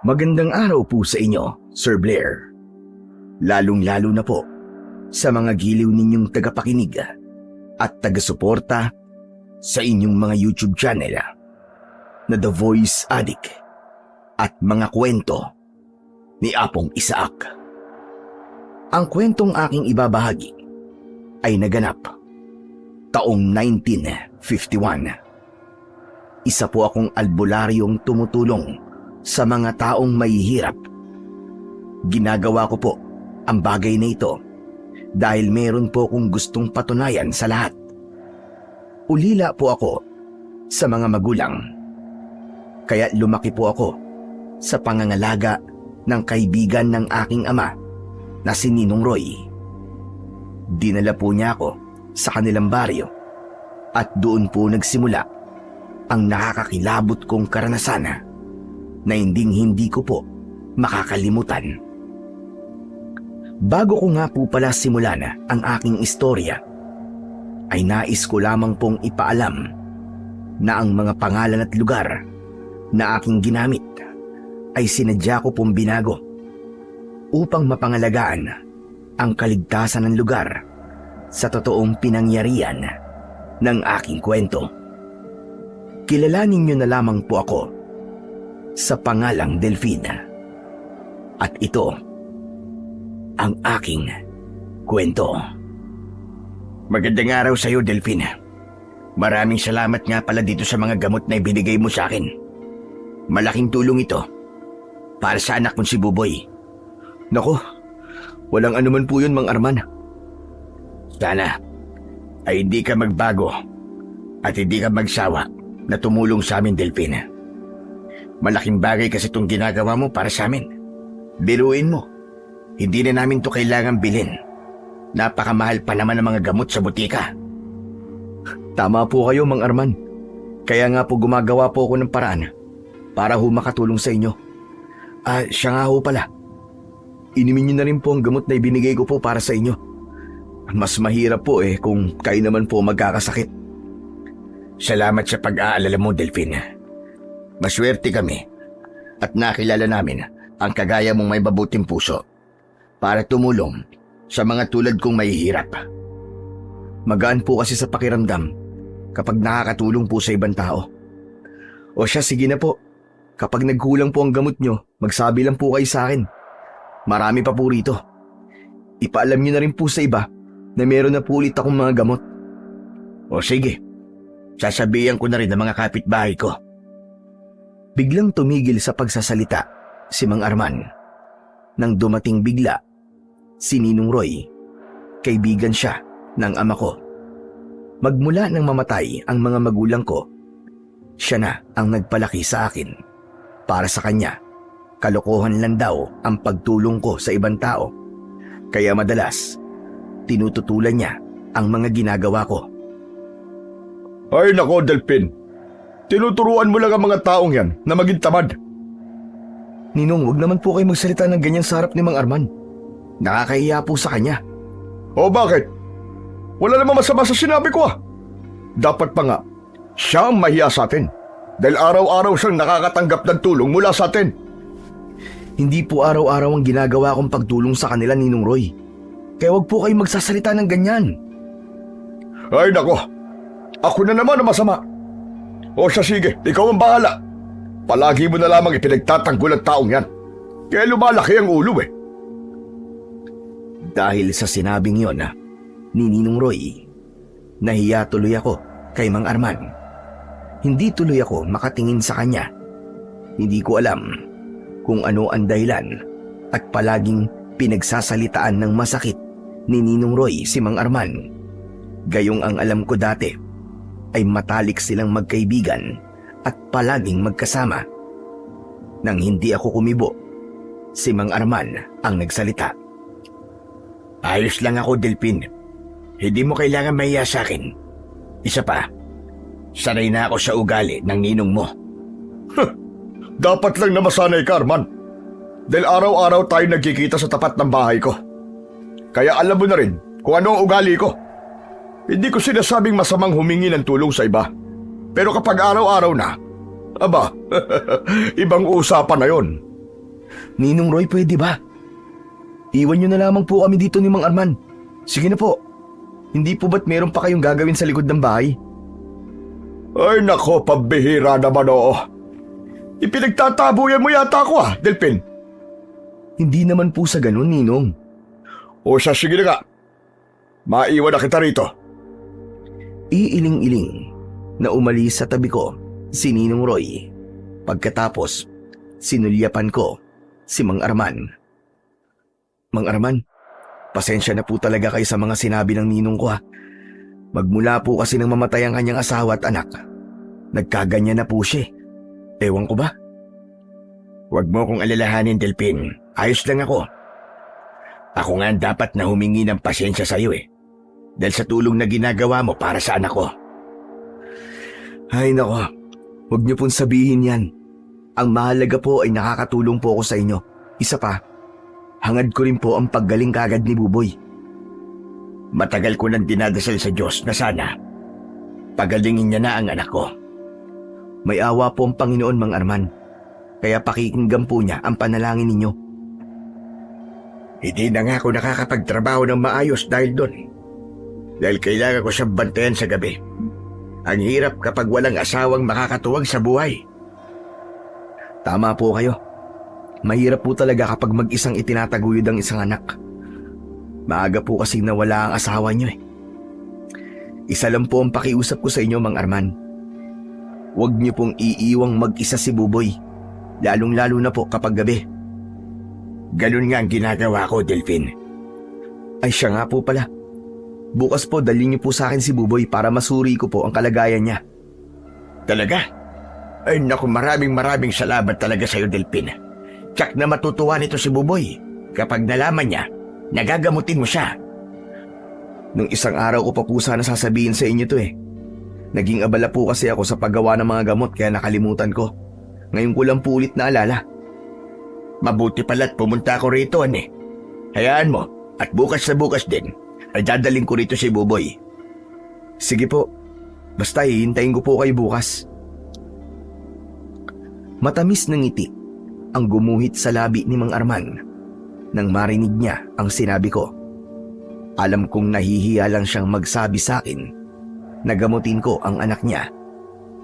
Magandang araw po sa inyo, Sir Blair. Lalong-lalo na po sa mga giliw ninyong tagapakinig at taga-suporta sa inyong mga YouTube channel na The Voice Addict at mga kwento ni Apong Isaac. Ang kwentong aking ibabahagi ay naganap taong 1951. Isa po akong albularyong tumutulong sa mga taong mahihirap. Ginagawa ko po ang bagay na ito dahil meron po akong gustong patunayan sa lahat. Ulila po ako sa mga magulang. Kaya lumaki po ako sa pangangalaga ng kaibigan ng aking ama na si Ninong Roy. Dinala po niya ako sa kanilang baryo at doon po nagsimula ang nakakakilabot kong karanasan na hindi ko po makakalimutan. Bago ko nga po pala simulan ang aking istorya, ay nais ko lamang pong ipaalam na ang mga pangalan at lugar na aking ginamit ay sinadya ko pong binago upang mapangalagaan ang kaligtasan ng lugar sa totoong pinangyarihan ng aking kwento. Kilalanin niyo na lamang po ako sa pangalang Delfina. At ito ang aking kwento. Magandang araw sa iyo, Delfina. Maraming salamat nga pala dito sa mga gamot na ibinigay mo sa akin. Malaking tulong ito para sa anak kong si Buboy. Naku, walang anuman po yun, Mang Arman. Sana ay hindi ka magbago at hindi ka magsawa na tumulong sa amin, Delfina. Malaking bagay kasi itong ginagawa mo para sa amin. Biruin mo, hindi na namin to kailangan bilhin. Napakamahal pa naman ang mga gamot sa butika. Tama po kayo, Mang Arman. Kaya nga po gumagawa po ako ng paraan para ho makatulong sa inyo. Siya nga ho pala. Inumin niyo na rin po ang gamot na ibinigay ko po para sa inyo. Mas mahirap po kung kayo naman po magkakasakit. Salamat sa pag-aalala mo, Delfina. Maswerte kami at nakilala namin ang kagaya mong may mabuting puso para tumulong sa mga tulad kong mahihirap. Magaan po kasi sa pakiramdam kapag nakakatulong po sa ibang tao. O siya, sige na po. Kapag nagkulang po ang gamot nyo, magsabi lang po kayo sa akin. Marami pa po rito. Ipaalam nyo na rin po sa iba na meron na po ulit akong mga gamot. O sige, sasabihan ko na rin ng mga kapitbahay ko. Biglang tumigil sa pagsasalita si Mang Arman nang dumating bigla si Ninong Roy. Kaibigan siya ng ama ko. Magmula nang mamatay ang mga magulang ko, siya na ang nagpalaki sa akin. Para sa kanya, kalokohan lang daw ang pagtulong ko sa ibang tao. Kaya madalas, tinututulan niya ang mga ginagawa ko. Ay nako, Delphin. Tinuturuan mo lang ang mga taong yan na maging tamad. Ninong, wag naman po kayo magsalita ng ganyan sa harap ni Mang Arman. Nakakahiya po sa kanya. O bakit? Wala namang masama sa sinabi ko . Dapat pa nga, siya ang mahiya sa atin. Dahil araw-araw siyang nakakatanggap ng tulong mula sa atin. Hindi po araw-araw ang ginagawa kong pagtulong sa kanila, Ninong Roy. Kaya wag po kayo magsasalita ng ganyan. Ay nako, ako na naman ang masama. O siya, sige, ikaw ang bahala. Palagi mo na lamang ipinagtatanggol ang taong yan. Kaya lumalaki ang ulo . Dahil sa sinabing yon ni Ninong Roy, nahiya tuloy ako kay Mang Arman. Hindi tuloy ako makatingin sa kanya. Hindi ko alam kung ano ang dahilan at palaging pinagsasalitaan ng masakit ni Ninong Roy si Mang Arman. Gayong ang alam ko dati ay matalik silang magkaibigan at palaging magkasama. Nang hindi ako kumibo, si Mang Arman ang nagsalita. Ayos lang ako, Delphin. Hindi mo kailangan mahiya sa akin. Isa pa, sanay na ako sa ugali ng ninong mo. Dapat lang na masanay ka, Arman. Dahil araw-araw tayo nagkikita sa tapat ng bahay ko. Kaya alam mo na rin kung ano ang ugali ko. Hindi ko sinasabing masamang humingi ng tulong sa iba. Pero kapag araw-araw na, aba, ibang usapan na yon. Ninong Roy, pwede ba? Iwan niyo na lamang po kami dito ni Mang Arman. Sige na po. Hindi po ba't meron pa kayong gagawin sa likod ng bahay? Ay nako, pambihira naman oo. Ipinagtatabuyan mo yata ako Delphin. Hindi naman po sa ganun, Ninong. O siya, sige na nga. Maiwan na kita rito. Iiling-iling na umalis sa tabi ko si Ninong Roy. Pagkatapos, sinulyapan ko si Mang Arman. Mang Arman, pasensya na po talaga kayo sa mga sinabi ng ninong ko Magmula po kasi nang mamatay ang kanyang asawa at anak, nagkaganyan na po siya. Ewan ko ba? Huwag mo kong alalahanin, Delphin. Ayos lang ako. Ako nga dapat na humingi ng pasensya sa iyo dahil sa tulong na ginagawa mo para sa anak ko. Ay nako, huwag niyo pong sabihin yan. Ang mahalaga po ay nakakatulong po ako sa inyo. Isa pa, hangad ko rin po ang paggaling kagad ni Buboy. Matagal ko nang dinadasal sa Diyos na sana pagalingin niya na ang anak ko. May awa po ang Panginoon, Mang Arman. Kaya pakikinggan po niya ang panalangin ninyo. Hindi na nga ako nakakapagtrabaho ng maayos dahil doon. Dahil kailangan ko siyang bantayan sa gabi. Ang hirap kapag walang asawang makakatuwag sa buhay. Tama po kayo. Mahirap po talaga kapag mag-isang itinataguyod ang isang anak. Maaga po kasi nawala ang asawa niyo Isa lang po ang pakiusap ko sa inyo, Mang Arman. Huwag niyo pong iiwang mag-isa si Buboy, lalong-lalo na po kapag gabi. Ganun nga ang ginagawa ko, Delphin. Ay siya nga po pala. Bukas po dalhin niyo po sa akin si Buboy para masuri ko po ang kalagayan niya. Talaga? Ay naku, maraming salamat talaga sa iyo, Delphin. Tsak na matutuwa nito si Buboy kapag nalaman niya, nagagamutin mo siya. Nung isang araw ko pa po sana sasabihin sa inyo to Naging abala po kasi ako sa paggawa ng mga gamot kaya nakalimutan ko. Ngayon ko lang po ulit naalala. Mabuti pala't pumunta ako rito, Hayaan mo, at bukas na bukas din, ay dadaling ko rito si Buboy. Sige po, basta hihintayin ko po kayo bukas. Matamis na ngiti ang gumuhit sa labi ni Mang Arman nang marinig niya ang sinabi ko. Alam kong nahihiya lang siyang magsabi sa akin na gamutin ko ang anak niya,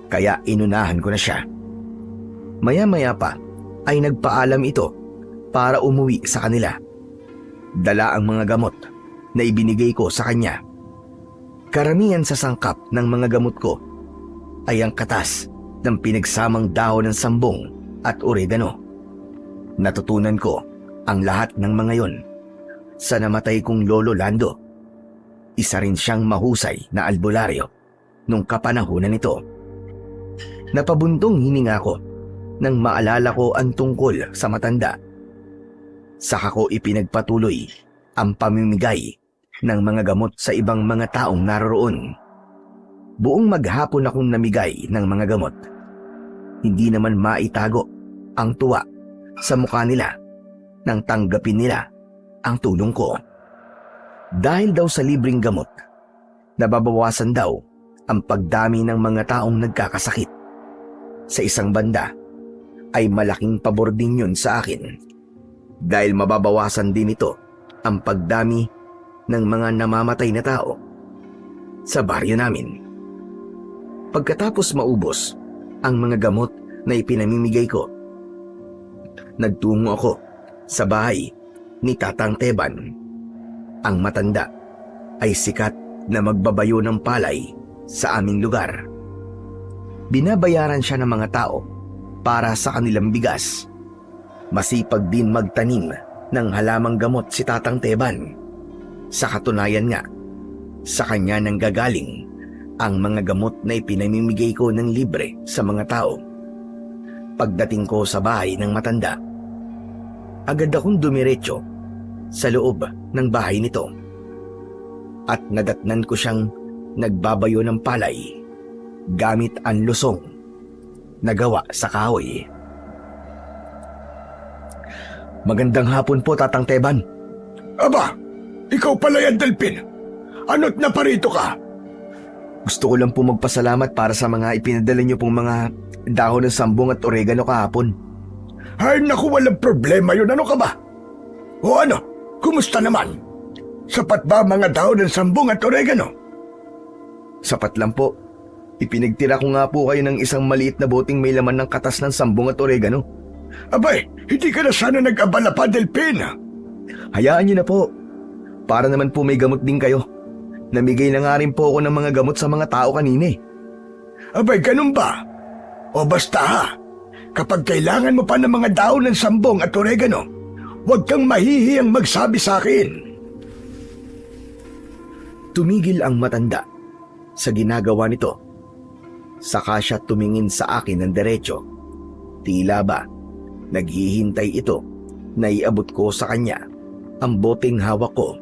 kaya inunahan ko na siya. Maya-maya pa ay nagpaalam ito para umuwi sa kanila. Dala ang mga gamot na ibinigay ko sa kanya. Karamihan sa sangkap ng mga gamot ko ay ang katas ng pinagsamang dahon ng sambong at oregano. Natutunan ko ang lahat ng mga yon sa namatay kong Lolo Lando. Isa rin siyang mahusay na albularyo nung kapanahunan nito. Napabuntong hininga ko nang maalala ko ang tungkol sa matanda. Saka ko ipinagpatuloy ang pamimigay ng mga gamot sa ibang mga taong naroroon. Buong maghapon akong namigay ng mga gamot. Hindi naman maitago ang tuwa sa mukha nila nang tanggapin nila ang tulong ko. Dahil daw sa libreng gamot, nababawasan daw ang pagdami ng mga taong nagkakasakit. Sa isang banda, ay malaking pabor din yun sa akin dahil mababawasan din ito ang pagdami ng mga namamatay na tao sa baryo namin. Pagkatapos maubos ang mga gamot na ipinamimigay ko, nagtungo ako sa bahay ni Tatang Teban. Ang matanda ay sikat na magbabayo ng palay sa aming lugar. Binabayaran siya ng mga tao para sa kanilang bigas. Masipag din magtanim ng halamang gamot si Tatang Teban. Sa katunayan nga, sa kanya nang gagaling ang mga gamot na ipinamimigay ko ng libre sa mga tao. Pagdating ko sa bahay ng matanda, agad akong dumiretso sa loob ng bahay nito at nadatnan ko siyang nagbabayo ng palay gamit ang lusong na gawa sa kahoy. Magandang hapon po, Tatang Teban. Aba, ikaw pala yan, Delphin. Ano't naparito ka? Gusto ko lang po magpasalamat para sa mga ipinadala niyo pong mga dahon ng sambong at oregano kahapon. Ay naku, walang problema yun. Ano ka ba? O ano, kumusta naman? Sapat ba mga daon ng sambong at oregano? Sapat lang po. Ipinagtira ko nga po kayo ng isang maliit na boteng may laman ng katas ng sambong at oregano. Abay, hindi ka na sana nag-abala pa, Delphin. Hayaan niyo na po. Para naman po may gamot din kayo. Namigay na nga rin po ako ng mga gamot sa mga tao kanina eh. Abay, ganun ba? O basta ha, kapag kailangan mo pa ng mga daon ng sambong at oregano, huwag kang mahihiyang magsabi sa akin. Tumigil ang matanda sa ginagawa nito. Saka siya tumingin sa akin ng diretso. Tila ba, naghihintay ito na iabot ko sa kanya ang boteng hawak ko.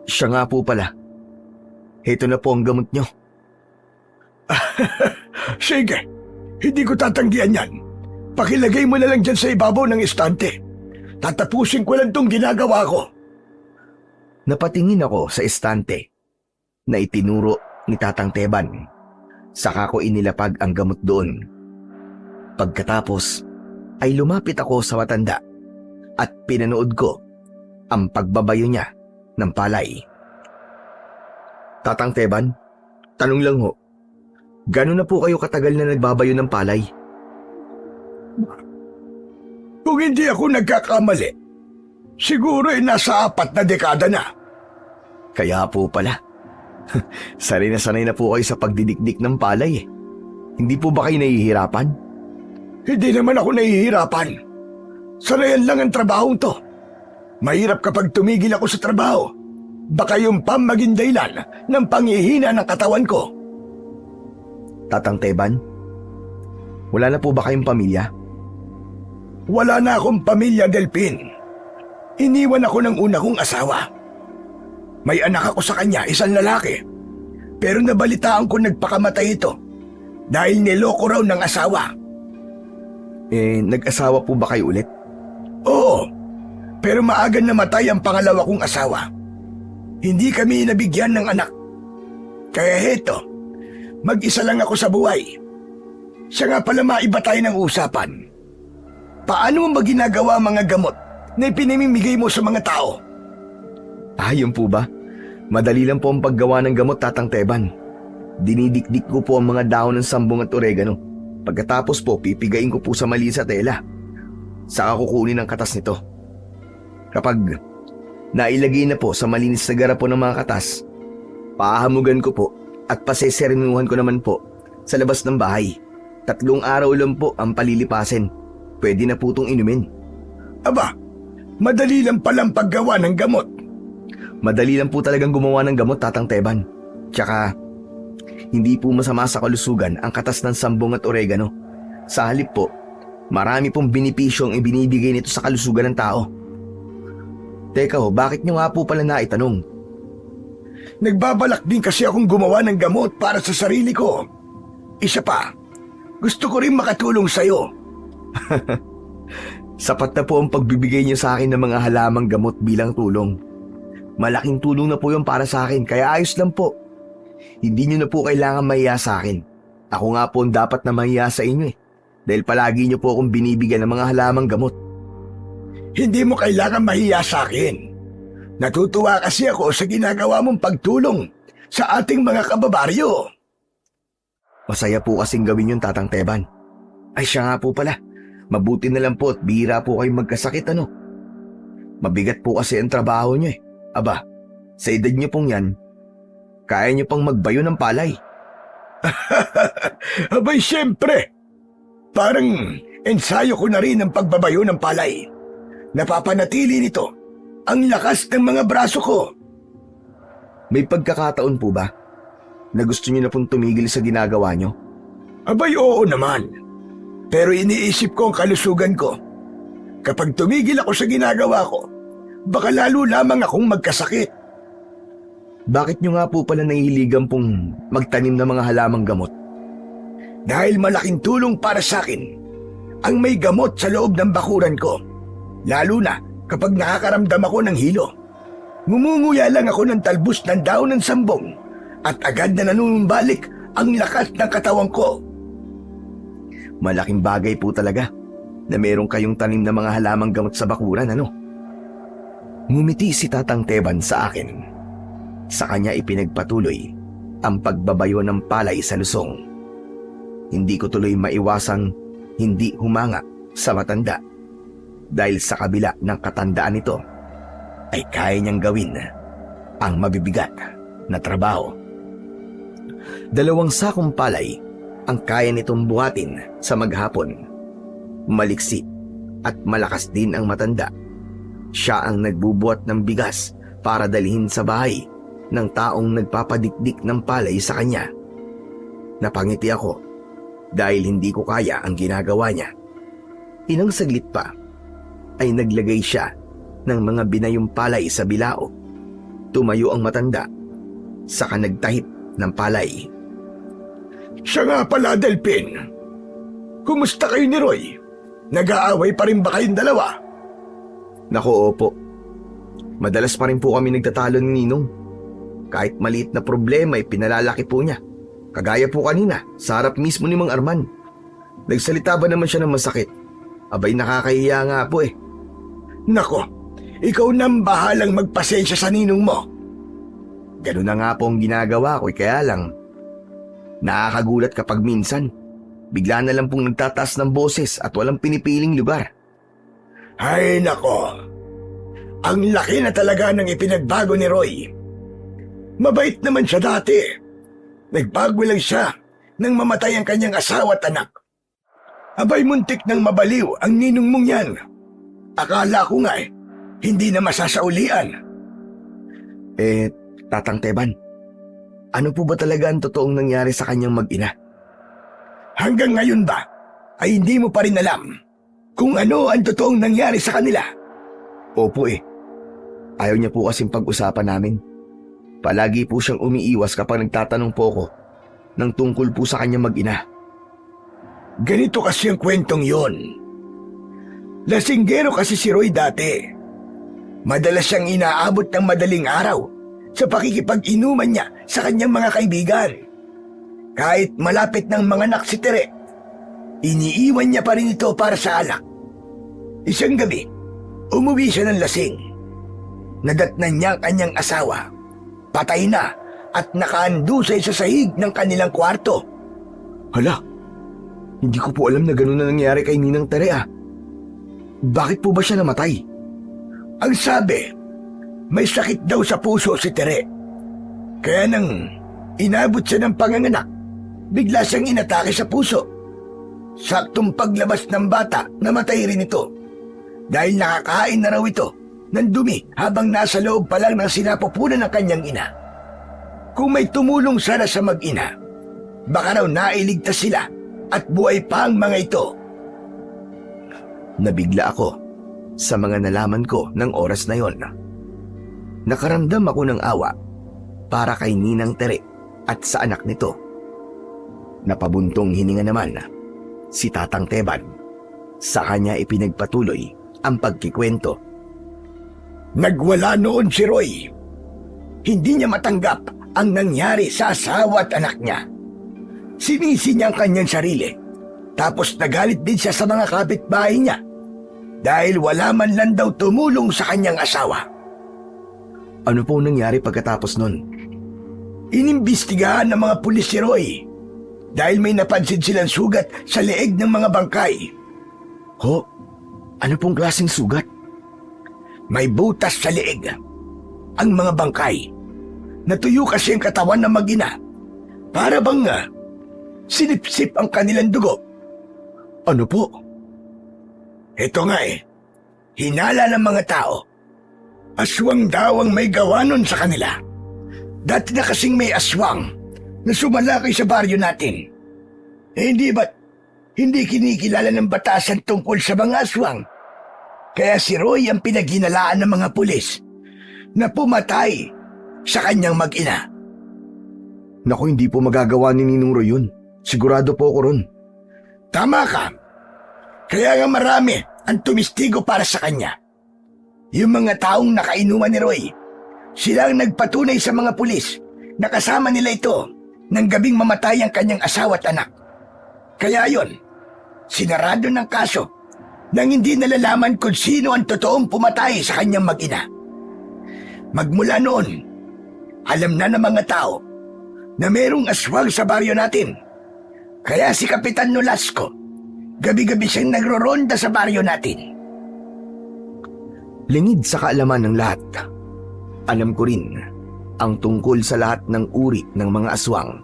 Siya nga po pala. Heto na po ang gamot nyo. Sige, hindi ko tatanggihan yan. Pakilagay mo na lang dyan sa ibabaw ng estante. Tatapusin ko lang tong ginagawa ko. Napatingin ako sa estante na itinuro ni Tatang Teban. Saka ko inilapag ang gamot doon. Pagkatapos ay lumapit ako sa matanda at pinanood ko ang pagbabayo niya ng palay. Tatang Teban, tanong lang ho, gano'n na po kayo katagal na nagbabayo ng palay? Kung hindi ako nagkakamali, siguro ay nasa 4 na dekada na. Kaya po pala. Sanay na po kayo sa pagdidikdik ng palay eh. Hindi po ba kayo nahihirapan? Hindi naman ako nahihirapan. Sanayan lang ang trabahong to. Mahirap kapag tumigil ako sa trabaho. Baka yung maging dahilan ng panghihina ng katawan ko. Tatang Teban, wala na po ba kayong pamilya? Wala na akong pamilya, Delphin. Iniwan ako ng una kong asawa. May anak ako sa kanya, isang lalaki. Pero nabalitaan ko nagpakamatay ito dahil niloko raw ng asawa. Nag-asawa po ba kayo ulit? Oo, pero maaga namatay ang pangalawa kong asawa. Hindi kami nabigyan ng anak. Kaya heto, mag-isa lang ako sa buhay. Siya nga pala, maiba tayo ng usapan. Paano mo ba ginagawa ang mga gamot na ipinamimigay mo sa mga tao? Yun po ba? Madali lang po ang paggawa ng gamot, Tatang Teban. Dinidikdik ko po ang mga dahon ng sambong at oregano. Pagkatapos po, pipigain ko po sa mali sa tela. Saka kukunin ang katas nito. Kapag nailagay na po sa malinis na garapon ng mga katas, pahamugan ko po at paseserinuhan ko naman po sa labas ng bahay. 3 araw lang po ang palilipasin. Pwede na po itong inumin. Aba, madali lang palang paggawa ng gamot. Madali lang po talagang gumawa ng gamot, Tatang Teban. Tsaka, hindi po masama sa kalusugan ang katas ng sambong at oregano. Sa halip po, marami pong benepisyo ang ibinibigay nito sa kalusugan ng tao. Teka ho, bakit nyo nga po pala naitanong? Nagbabalak din kasi akong gumawa ng gamot para sa sarili ko. Isa pa, gusto ko rin makatulong sa'yo. Sapat na po ang pagbibigay niyo sa akin ng mga halamang gamot bilang tulong. Malaking tulong na po yung para sa akin, kaya ayos lang po. Hindi niyo na po kailangan mahiya sa akin. Ako nga po ang dapat na mahiya sa inyo eh. Dahil palagi niyo po akong binibigyan ng mga halamang gamot. Hindi mo kailangan mahiya sa akin. Natutuwa kasi ako sa ginagawa mong pagtulong sa ating mga kababaryo. Masaya po kasing gawin yun, Tatang Teban. Ay siya nga po pala. Mabuti na lang po at bihira po kayo magkasakit ano. Mabigat po kasi ang trabaho niyo eh. Aba, sa edad niyo pong yan, kaya niyo pang magbayo ng palay. Abay siyempre, parang ensayo ko na rin ang pagbabayo ng palay. Napapanatili nito ang lakas ng mga braso ko. May pagkakataon po ba na gusto niyo na pong tumigil sa ginagawa niyo? Abay oo naman, pero iniisip ko ang kalusugan ko. Kapag tumigil ako sa ginagawa ko, baka lalo lamang akong magkasakit. Bakit nyo nga po pala nahihiligan pong magtanim ng mga halamang gamot? Dahil malaking tulong para sa akin ang may gamot sa loob ng bakuran ko. Lalo na kapag nakakaramdam ako ng hilo. Ngumunguya lang ako ng talbos ng daon ng sambong at agad na nanunumbalik ang lakas ng katawan ko. Malaking bagay po talaga na meron kayong tanim na mga halamang gamot sa bakuran, ano? Ngumiti si Tatang Teban sa akin. Sa kanya ipinagpatuloy ang pagbabayo ng palay sa lusong. Hindi ko tuloy maiwasang hindi humanga sa matanda dahil sa kabila ng katandaan nito ay kaya niyang gawin ang mabibigat na trabaho. 2 sakong palay ang kaya nitong buhatin sa maghapon. Maliksi at malakas din ang matanda. Siya ang nagbubuhat ng bigas para dalhin sa bahay ng taong nagpapadikdik ng palay sa kanya. Napangiti ako dahil hindi ko kaya ang ginagawa niya. Inang saglit pa ay naglagay siya ng mga binayong palay sa bilao. Tumayo ang matanda, saka nagtahip ng palay. Siya nga pala, Delphin. Kumusta kayo ni Roy? Nag-aaway pa rin ba kayong dalawa? Naku, opo. Madalas pa rin po kami nagtatalo ni Ninong. Kahit maliit na problema ay pinalalaki po niya. Kagaya po kanina, sa harap mismo ni Mang Arman. Nagsalita ba naman siya ng masakit? Abay, nakakahiya nga po eh. Nako, ikaw nang bahalang magpasensya sa ninong mo. Ganun na nga po ang ginagawa ko, kaya lang nakakagulat kapag minsan bigla na lang pong nagtataas ng boses at walang pinipiling lugar. Ay nako, ang laki na talaga ng ipinagbago ni Roy. Mabait naman siya dati. Nagbago lang siya nang mamatay ang kanyang asawa at anak. Abay, muntik nang mabaliw ang ninong mong yan. Akala ko nga hindi na masasaulian. Tatang Teban, ano po ba talaga ang totoong nangyari sa kanyang mag-ina? Hanggang ngayon ba ay hindi mo pa rin alam kung ano ang totoong nangyari sa kanila? Opo Ayaw niya po kasing pag-usapan namin. Palagi po siyang umiiwas kapag nagtatanong po ako ng tungkol po sa kanyang mag-ina. Ganito kasi ang kwentong yon. Lasinggero kasi si Roy dati. Madalas siyang inaabot ng madaling araw sa pakikipag-inuman niya sa kanyang mga kaibigan. Kahit malapit ng mga anak si Tere, iniiwan niya pa rin ito para sa alak. Isang gabi, umuwi siya ng lasing. Nadatnan niya ang kanyang asawa. Patay na at nakaandusay sa sahig ng kanilang kwarto. Hala, hindi ko po alam na gano'n na nangyari kay Ninang Tere ah. Bakit po ba siya namatay? Ang sabi, may sakit daw sa puso si Tere. Kaya nang inabot siya ng panganganak, bigla siyang inatake sa puso. Saktong paglabas ng bata, namatay rin ito. Dahil nakakain na raw ito ng dumi habang nasa loob pa lang ng sinapupunan ng kanyang ina. Kung may tumulong sana sa mag-ina, baka raw nailigtas sila at buhay pa ang mga ito. Nabigla ako sa mga nalaman ko ng oras na yon. Nakaramdam ako ng awa para kay Ninang Tere at sa anak nito. Napabuntong hininga naman si Tatang Teban. Sa kanya ipinagpatuloy ang pagkikwento. Nagwala noon si Roy. Hindi niya matanggap ang nangyari sa asawa at anak niya. Sinisi niya ang kanyang sarili. Tapos nagalit din siya sa mga kapitbahay niya dahil wala man lang daw tumulong sa kanyang asawa. Ano po nangyari pagkatapos nun? Inimbestigahan ng mga pulis si Roy dahil may napansin silang sugat sa leeg ng mga bangkay. Ho? Ano pong klaseng sugat? May butas sa leeg. Ang mga bangkay. Natuyo kasi ang katawan ng mag-ina. Para bang sinipsip ang kanilang dugo. Ano po? Ito nga hinala ng mga tao. Aswang daw ang may gawa nun sa kanila. Dati na kasing may aswang na sumalakay sa baryo natin. Hindi ba't hindi kinikilala ng batasan tungkol sa mga aswang? Kaya si Roy ang pinaghinalaan ng mga pulis na pumatay sa kanyang mag-ina. Naku, hindi po magagawa ni Ninong Roy yun. Sigurado po ako ron. Tama ka. Kaya nga marami ang tumistigo para sa kanya. Yung mga taong nakainuman ni Roy, sila ang nagpatunay sa mga pulis na kasama nila ito nang gabing mamatay ang kanyang asawa at anak. Kaya yon, sinarado ng kaso nang hindi nalalaman kung sino ang totoong pumatay sa kanyang mag-ina. Magmula noon, alam na ng mga tao na merong aswang sa baryo natin. Kaya si Kapitan Nolasco, gabi-gabi siyang nagroronda sa baryo natin. Lingid sa kaalaman ng lahat, alam ko rin ang tungkol sa lahat ng uri ng mga aswang,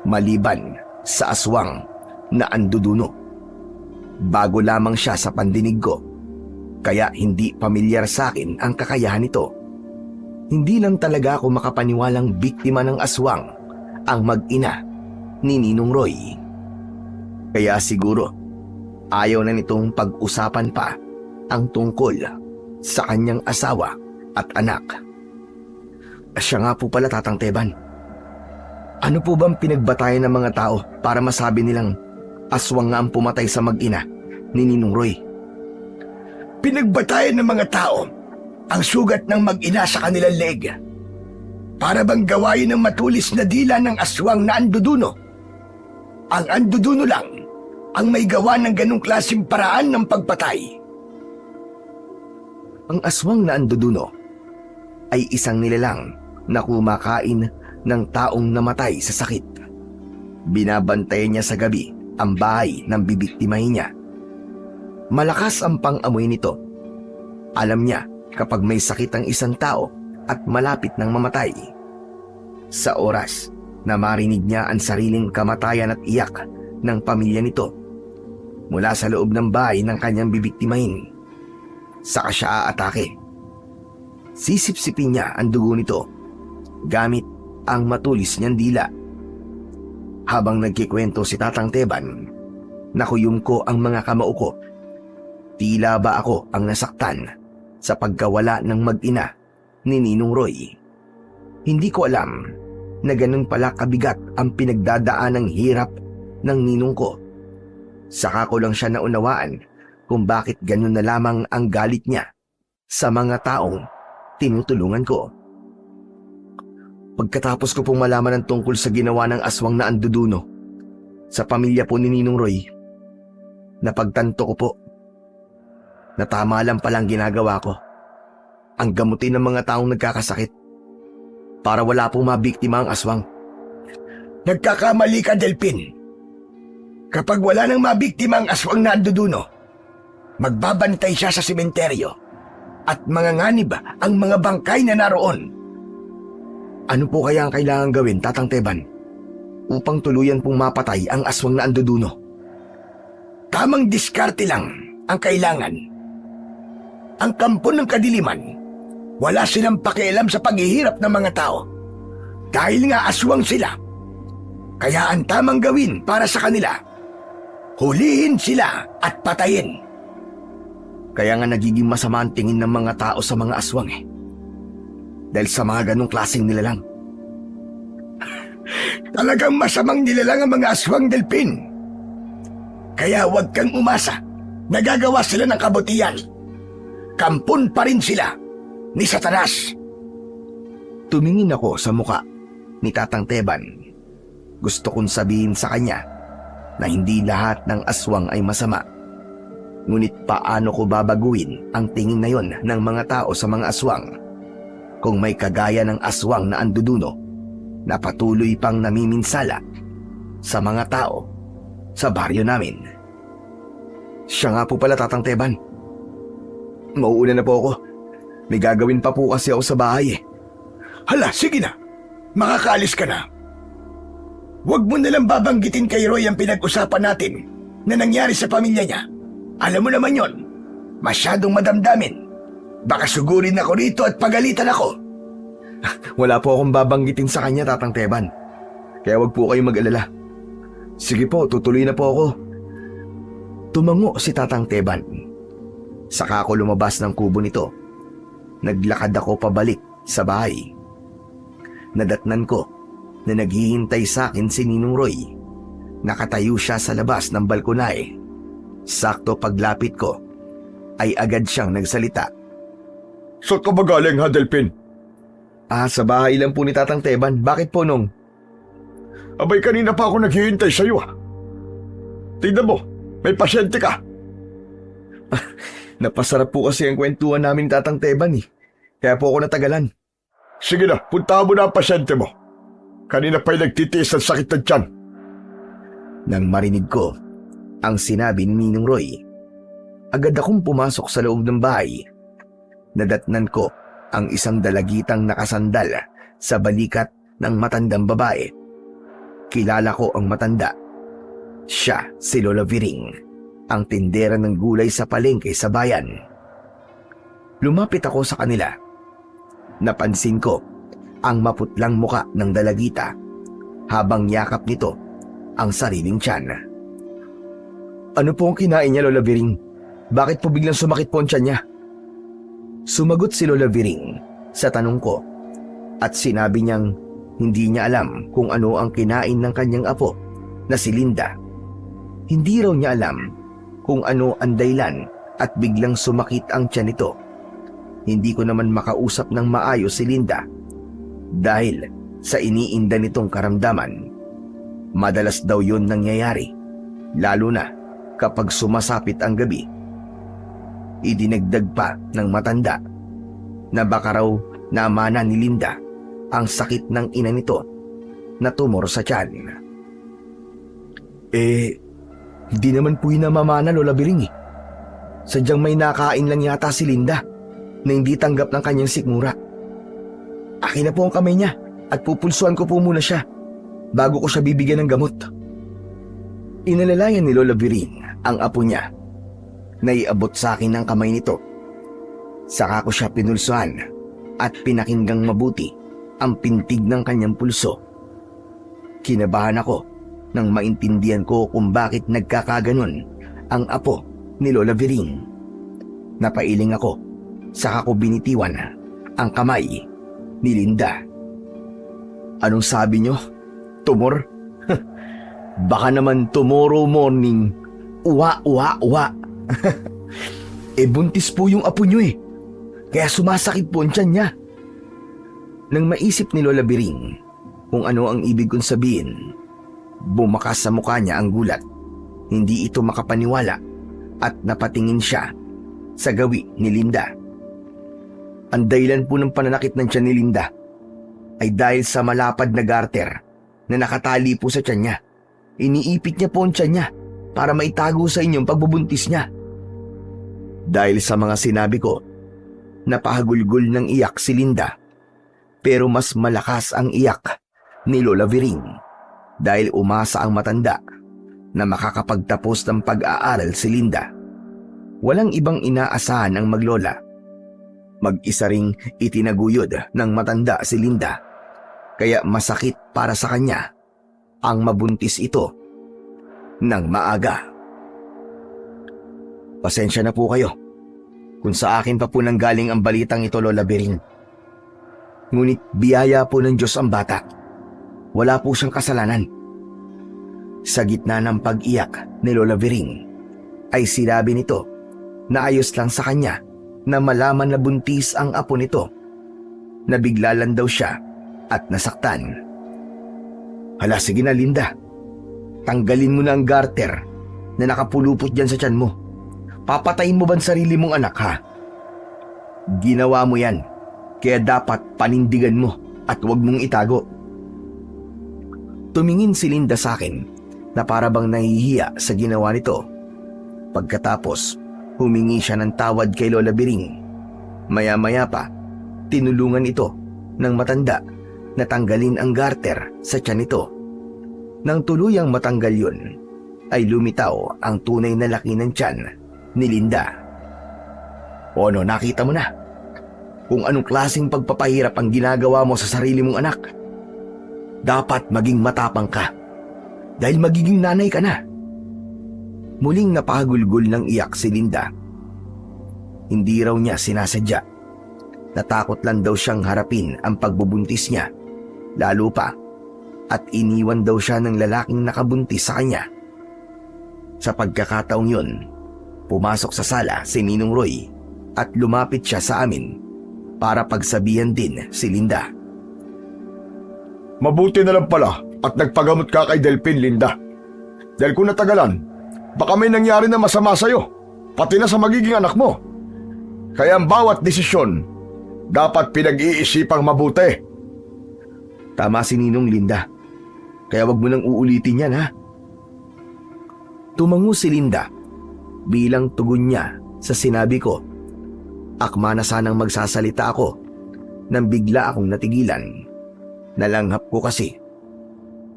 maliban sa aswang na anduduno. Bago lamang siya sa pandinig ko, kaya hindi pamilyar sa akin ang kakayahan nito. Hindi lang talaga ako makapaniwalang biktima ng aswang ang mag-ina ni Ninong Roy. Kaya siguro, ayaw na nitong pag-usapan pa ang tungkol sa kanyang asawa at anak. Siya nga po pala, Tatang Teban. Ano po bang pinagbatayan ng mga tao para masabi nilang aswang nga ang pumatay sa mag-ina ni Ninong Roy? Pinagbatayan ng mga tao ang sugat ng mag-ina sa kanilang leeg, para bang gawain ng matulis na dila ng aswang na anduduno. Ang anduduno lang ang may gawa ng ganong klaseng paraan ng pagpatay. Ang aswang na anduduno ay isang nilalang na kumakain ng taong namatay sa sakit. Binabantayan niya sa gabi ang bahay ng bibiktimahin niya. Malakas ang pang-amoy nito. Alam niya kapag may sakit ang isang tao at malapit ng mamatay. Sa oras na marinig niya ang sariling kamatayan at iyak ng pamilya nito mula sa loob ng bahay ng kanyang bibiktimahin, saka siya aatake. Sisipsipin niya ang dugo nito gamit ang matulis niyang dila. Habang nagkikwento si Tatang Teban, nakuyom ko ang mga kamao ko. Tila ba ako ang nasaktan sa pagkawala ng mag-ina ni Ninong Roy. Hindi ko alam na ganun pala kabigat ang pinagdadaan ng hirap ng ninong ko. Saka ko lang siya naunawaan kung bakit ganun na lamang ang galit niya sa mga taong tinutulungan ko. Pagkatapos ko pong malaman ang tungkol sa ginawa ng aswang na anduduno sa pamilya po ni Ninong Roy, napagtanto ko po na tama lang palang ginagawa ko. Ang gamutin ng mga taong nagkakasakit para wala pong mabiktima ang aswang. Nagkakamali ka, Delpin. Kapag wala nang mabiktima ang aswang na anduduno, magbabantay siya sa sementeryo at manganganib ang mga bangkay na naroon. Ano po kaya ang kailangan gawin, Tatang Teban, upang tuluyan pong mapatay ang aswang na anduduno? Tamang diskarte lang ang kailangan. Ang kampo ng kadiliman, wala silang pakialam sa paghihirap ng mga tao. Dahil nga aswang sila. Kaya ang tamang gawin para sa kanila, hulihin sila at patayin. Kaya nga nagiging masama ang tingin ng mga tao sa mga aswang eh. Dahil sa mga ganong klaseng nilalang. Talagang masamang nilalang ang mga aswang, Delpin. Kaya huwag kang umasa. Nagagawa sila ng kabutihan. Kampon pa rin sila ni Satanas. Tumingin ako sa muka ni Tatang Teban. Gusto kong sabihin sa kanya na hindi lahat ng aswang ay masama. Ngunit paano ko babaguhin ang tingin na yon ng mga tao sa mga aswang kung may kagaya ng aswang na anduduno na patuloy pang namiminsala sa mga tao sa baryo namin? Siya nga po pala, Tatang Teban. Mauuna na po ako. May gagawin pa po kasi ako sa bahay eh. Hala, sige na. Makakaalis ka na. Huwag mo nalang babanggitin kay Roy ang pinag-usapan natin na nangyari sa pamilya niya. Alam mo naman yon, masyadong madamdamin. Baka sugurin ako rito at pagalitan ako. Wala po akong babanggitin sa kanya, Tatang Teban. Kaya wag po kayong mag-alala. Sige po, tutuloy na po ako. Tumango si Tatang Teban. Saka ako lumabas ng kubo nito. Naglakad ako pabalik sa bahay. Nadatnan ko na naghihintay sa akin si Ninong Roy. Nakatayo siya sa labas ng balkonahe. Sakto paglapit ko, ay agad siyang nagsalita. Saan ka ba galing, ha, Delpin? Sa bahay lang po ni Tatang Teban. Bakit po, Nong? Abay, kanina pa ako naghihintay sa'yo, ha. Tignan mo, May pasyente ka. Napasarap po kasi ang kwentuhan namin ni Tatang Teban eh. Kaya po ako natagalan. Sige na, puntahan mo na ang pasyente mo. Kanina pa'y nagtitiis ng sakit ng tiyan. Nang marinig ko ang sinabi ni Ninong Roy, agad akong pumasok sa loob ng bahay. Nadatnan ko ang isang dalagitang nakasandal sa balikat ng matandang babae. Kilala ko ang matanda. Siya si Lola Viring, ang tindera ng gulay sa palengke sa bayan. Lumapit ako sa kanila. Napansin ko ang maputlang muka ng dalagita habang yakap nito ang sariling tiyan. Ano po ang kinain niya, Lola Viring? Bakit po biglang sumakit po ang tiyan niya? Sumagot si Lola Viring sa tanong ko at sinabi niyang hindi niya alam kung ano ang kinain ng kanyang apo na si Linda. Hindi raw niya alam kung ano ang dahilan at biglang sumakit ang tiyan nito. Hindi ko naman makausap ng maayos si Linda dahil sa iniinda nitong karamdaman. Madalas daw yun nangyayari, lalo na kapag sumasapit ang gabi. Idinagdag pa ng matanda na baka raw namana ni Linda ang sakit ng ina nito na tumor sa tiyan. Hindi naman po yun namamana, Lola Biring eh. Sadyang may nakain lang yata si Linda na hindi tanggap ng kanyang sikmura. Akin na po ang kamay niya at pupulsuan ko po muna siya bago ko siya bibigyan ng gamot. Inalalayan ni Lola Biring ang apo niya. Naiabot sa akin ang kamay nito. Saka ko siya pinulsuan at pinakinggang mabuti ang pintig ng kanyang pulso. Kinabahan ako nang maintindihan ko kung bakit nagkakaganon ang apo ni Lola Viring. Napailing ako, saka ko binitiwan ang kamay ni Linda. Anong sabi niyo? Tumor? Baka naman tomorrow morning, uwa. Buntis po yung apo niyo eh. Kaya sumasakit po ang tiyan niya. Nang maisip ni Lola Biring kung ano ang ibig kong sabihin, bumakas sa mukha niya ang gulat. Hindi ito makapaniwala at napatingin siya sa gawi ni Linda. Ang dahilan po ng pananakit ng tiyan ni Linda ay dahil sa malapad na garter na nakatali po sa tiyan niya. Iniipit niya po ang tiyan niya para maitago sa inyong pagbubuntis niya. Dahil sa mga sinabi ko, napahagulgol ng iyak si Linda. Pero mas malakas ang iyak ni Lola Viring dahil umasa ang matanda na makakapagtapos ng pag-aaral si Linda. Walang ibang inaasahan ang maglola. Mag-isa ring itinaguyod ng matanda si Linda, kaya masakit para sa kanya ang mabuntis ito ng maaga. Pasensya na po kayo kung sa akin pa po nanggaling ang balitang ito, Lola Biring. Ngunit biyaya po ng Diyos ang bata. Wala po siyang kasalanan. Sa gitna ng pag-iyak ni Lola Viring, ay sinabi nito na ayos lang sa kanya na malaman na buntis ang apo nito. Nabigla lang daw siya at nasaktan. Hala, sige na Linda. Tanggalin mo na ang garter na nakapulupot dyan sa tiyan mo. Papatayin mo ba ang sarili mong anak, ha? Ginawa mo yan, kaya dapat panindigan mo at huwag mong itago. Tumingin si Linda sa akin na para bang nahihiya sa ginawa nito. Pagkatapos, humingi siya ng tawad kay Lola Biring. Maya-maya pa, tinulungan ito ng matanda na tanggalin ang garter sa tiyan nito. Nang tuluyang matanggal yun, ay lumitaw ang tunay na laki ng tiyan ni Linda. O ano, nakita mo na kung anong klaseng pagpapahirap ang ginagawa mo sa sarili mong anak. Dapat maging matapang ka dahil magiging nanay ka na. Muling napahagulgol ng iyak si Linda. Hindi raw niya sinasadya. Natakot lang daw siyang harapin ang pagbubuntis niya, lalo pa at iniwan daw siya ng lalaking nakabuntis sa kanya. Sa pagkakataong yun, pumasok sa sala si Ninong Roy at lumapit siya sa amin para pagsabihan din si Linda. Mabuti na lang pala at nagpagamot ka kay Delphin, Linda. Dahil kung natagalan, Baka may nangyari na masama sa'yo, pati na sa magiging anak mo. Kaya ang bawat desisyon, dapat pinag-iisipang mabuti. Tama si Ninong Linda. Kaya wag mo nang uulitin yan, ha? Tumango si Linda bilang tugon niya sa sinabi ko. Akma na sanang magsasalita ako nang bigla akong natigilan. Nalanghap ko kasi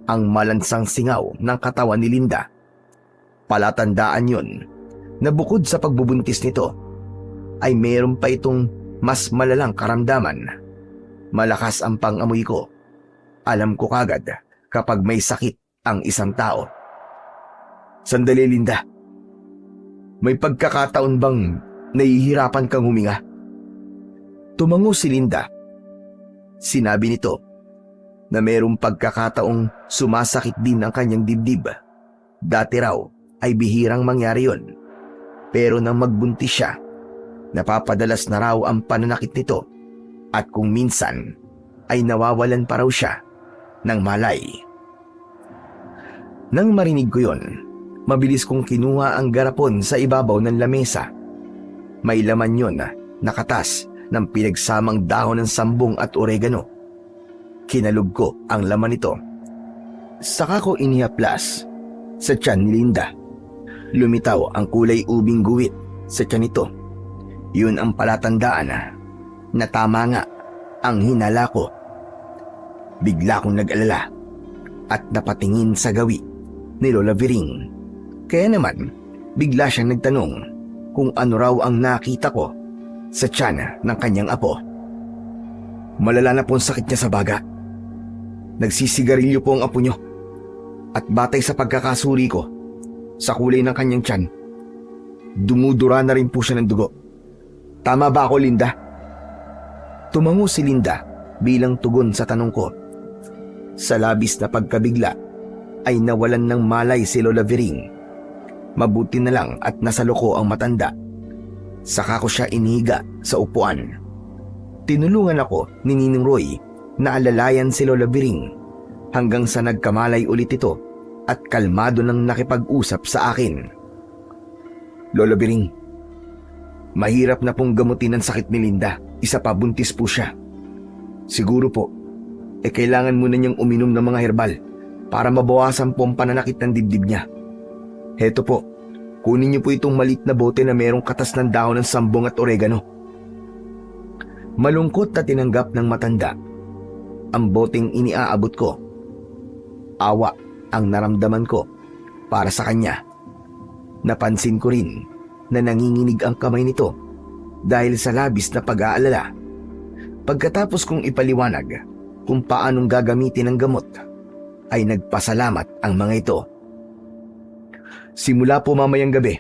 ang malansang singaw ng katawan ni Linda. Palatandaan yon na bukod sa pagbubuntis nito ay mayroon pa itong mas malalang karamdaman. Malakas ang pang-amoy ko. Alam ko kagad kapag may sakit ang isang tao. Sandali, Linda. May pagkakataon bang nahihirapan kang huminga? Tumango si Linda. Sinabi nito na mayroong pagkakataong sumasakit din ang kanyang dibdib. Dati raw ay bihirang mangyari yon. Pero nang magbuntis siya, napapadalas na raw ang pananakit nito at kung minsan ay nawawalan pa raw siya ng malay. Nang marinig ko yon, mabilis kong kinuha ang garapon sa ibabaw ng lamesa. May laman yon na katas ng pinagsamang dahon ng sambong at oregano. Kinalog ko ang laman nito. Saka ko inihaplas sa tiyan ni Linda. Lumitaw ang kulay ubing guwit sa tiyan nito. Yun ang palatandaan na tama nga ang hinala ko. Bigla akong nag-alala at napatingin sa gawi ni Lola Viring. Kaya naman, bigla siyang nagtanong kung ano raw ang nakita ko sa tiyan ng kanyang apo. Malala na po ang sakit niya sa baga. Nagsisigarilyo po ang apo niyo. At batay sa pagkakasuri ko, sa kulay ng kanyang tiyan, dumudura na rin po siya ng dugo. Tama ba ako, Linda? Tumango si Linda bilang tugon sa tanong ko. Sa labis na pagkabigla ay nawalan ng malay si Lola Viring. Mabuti na lang at nasaloko ang matanda. Saka ko siya inihiga sa upuan. Tinulungan ako ni Ninong Roy na alalayan si Lola Viring hanggang sa nagkamalay ulit ito at kalmado nang nakipag-usap sa akin. Lola Viring, mahirap na pong gamutin ang sakit ni Linda. Isa pa, buntis po siya. Siguro po, kailangan muna niyang uminom ng mga herbal para mabawasan po ang pananakit ng dibdib niya. Heto po, kunin niyo po itong maliit na bote na merong katas ng dahon ng sambong at oregano. Malungkot na tinanggap ng matanda ang boteng iniaabot ko. Awa ang naramdaman ko para sa kanya. Napansin ko rin na nanginginig ang kamay nito dahil sa labis na pag-aalala. Pagkatapos kong ipaliwanag kung paanong gagamitin ang gamot, ay nagpasalamat ang mga ito. Simula po mamayang gabi,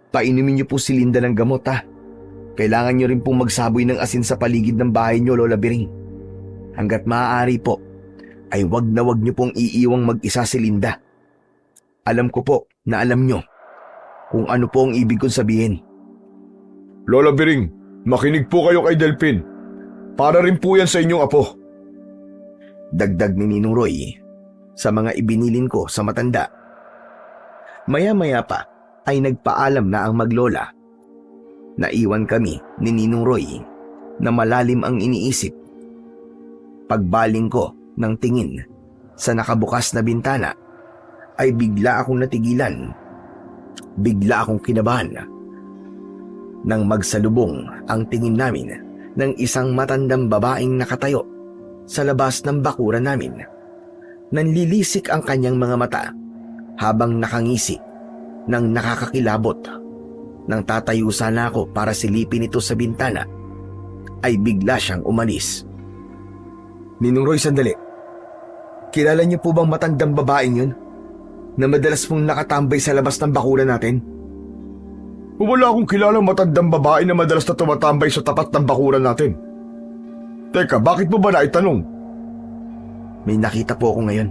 painumin niyo po si Linda ng gamot, ha. Kailangan niyo rin pong magsaboy ng asin sa paligid ng bahay niyo, Lola Biring. Hanggat maaari po, ay wag na wag niyo pong iiwang mag-isa si Linda. Alam ko po na alam niyo kung ano po ang ibig kong sabihin. Lola Biring, makinig po kayo kay Delphin. Para rin po yan sa inyong apo. Dagdag ni Ninong Roy sa mga ibinilin ko sa matanda. Maya-maya pa ay nagpaalam na ang maglola. Naiwan kami ni Ninong Roy na malalim ang iniisip. Pagbaling ko ng tingin sa nakabukas na bintana ay bigla akong natigilan. Bigla akong kinabahan nang magsalubong ang tingin namin ng isang matandang babaeng nakatayo sa labas ng bakuran namin. Nanlilisik ang kanyang mga mata habang nakangisi ng nakakakilabot. Nang tatayo sana ako para silipin ito sa bintana, ay bigla siyang umalis. Ninong Roy, sandali. Kilala niyo po bang matandang babaeng yun na madalas pong nakatambay sa labas ng bakuran natin? Wala akong kilalang matandang babae na madalas na tumatambay sa tapat ng bakuran natin. Teka, bakit mo ba naitanong? May nakita po ako ngayon.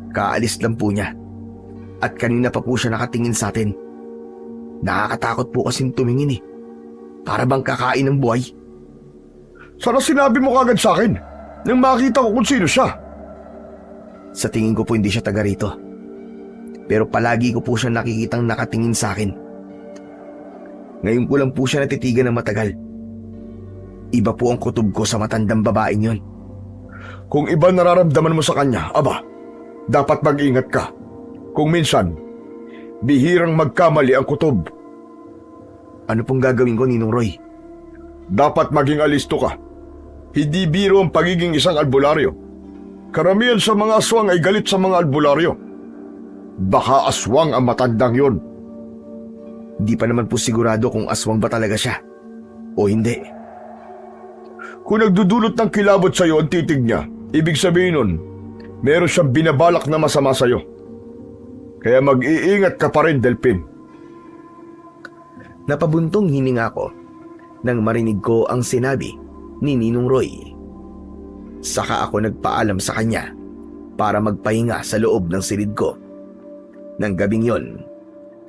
Kaalis lang po niya. At kanina pa po siya nakatingin sa atin. Nakakatakot po kasing tumingin eh. Para bang kakain ng buhay. Sana sinabi mo kagad sa akin nang makita ko kung sino siya. Sa tingin ko po hindi siya taga rito. pero palagi ko po siya nakikitang nakatingin sa akin. Ngayon ko lang po siya natitigan ng matagal. Iba po ang kutob ko sa matandang babaeng yon. Kung iba nararamdaman mo sa kanya, aba, dapat mag-ingat ka. Kung minsan, bihirang magkamali ang kutob. Ano pong gagawin ko, Ninong Roy? Dapat maging alisto ka. Hindi biro ang pagiging isang albularyo. Karamihan sa mga aswang ay galit sa mga albularyo. Baka aswang ang matandang yon. Di pa naman po sigurado kung aswang ba talaga siya o hindi. Kung nagdudulot ng kilabot sa iyo ang titig niya, ibig sabihin nun, meron siyang binabalak na masama sa iyo. Kaya mag-iingat ka pa rin, Delphin. Napabuntong hininga ko nang marinig ko ang sinabi ni Ninong Roy. Saka ako nagpaalam sa kanya para magpahinga sa loob ng silid ko. Nang gabing yon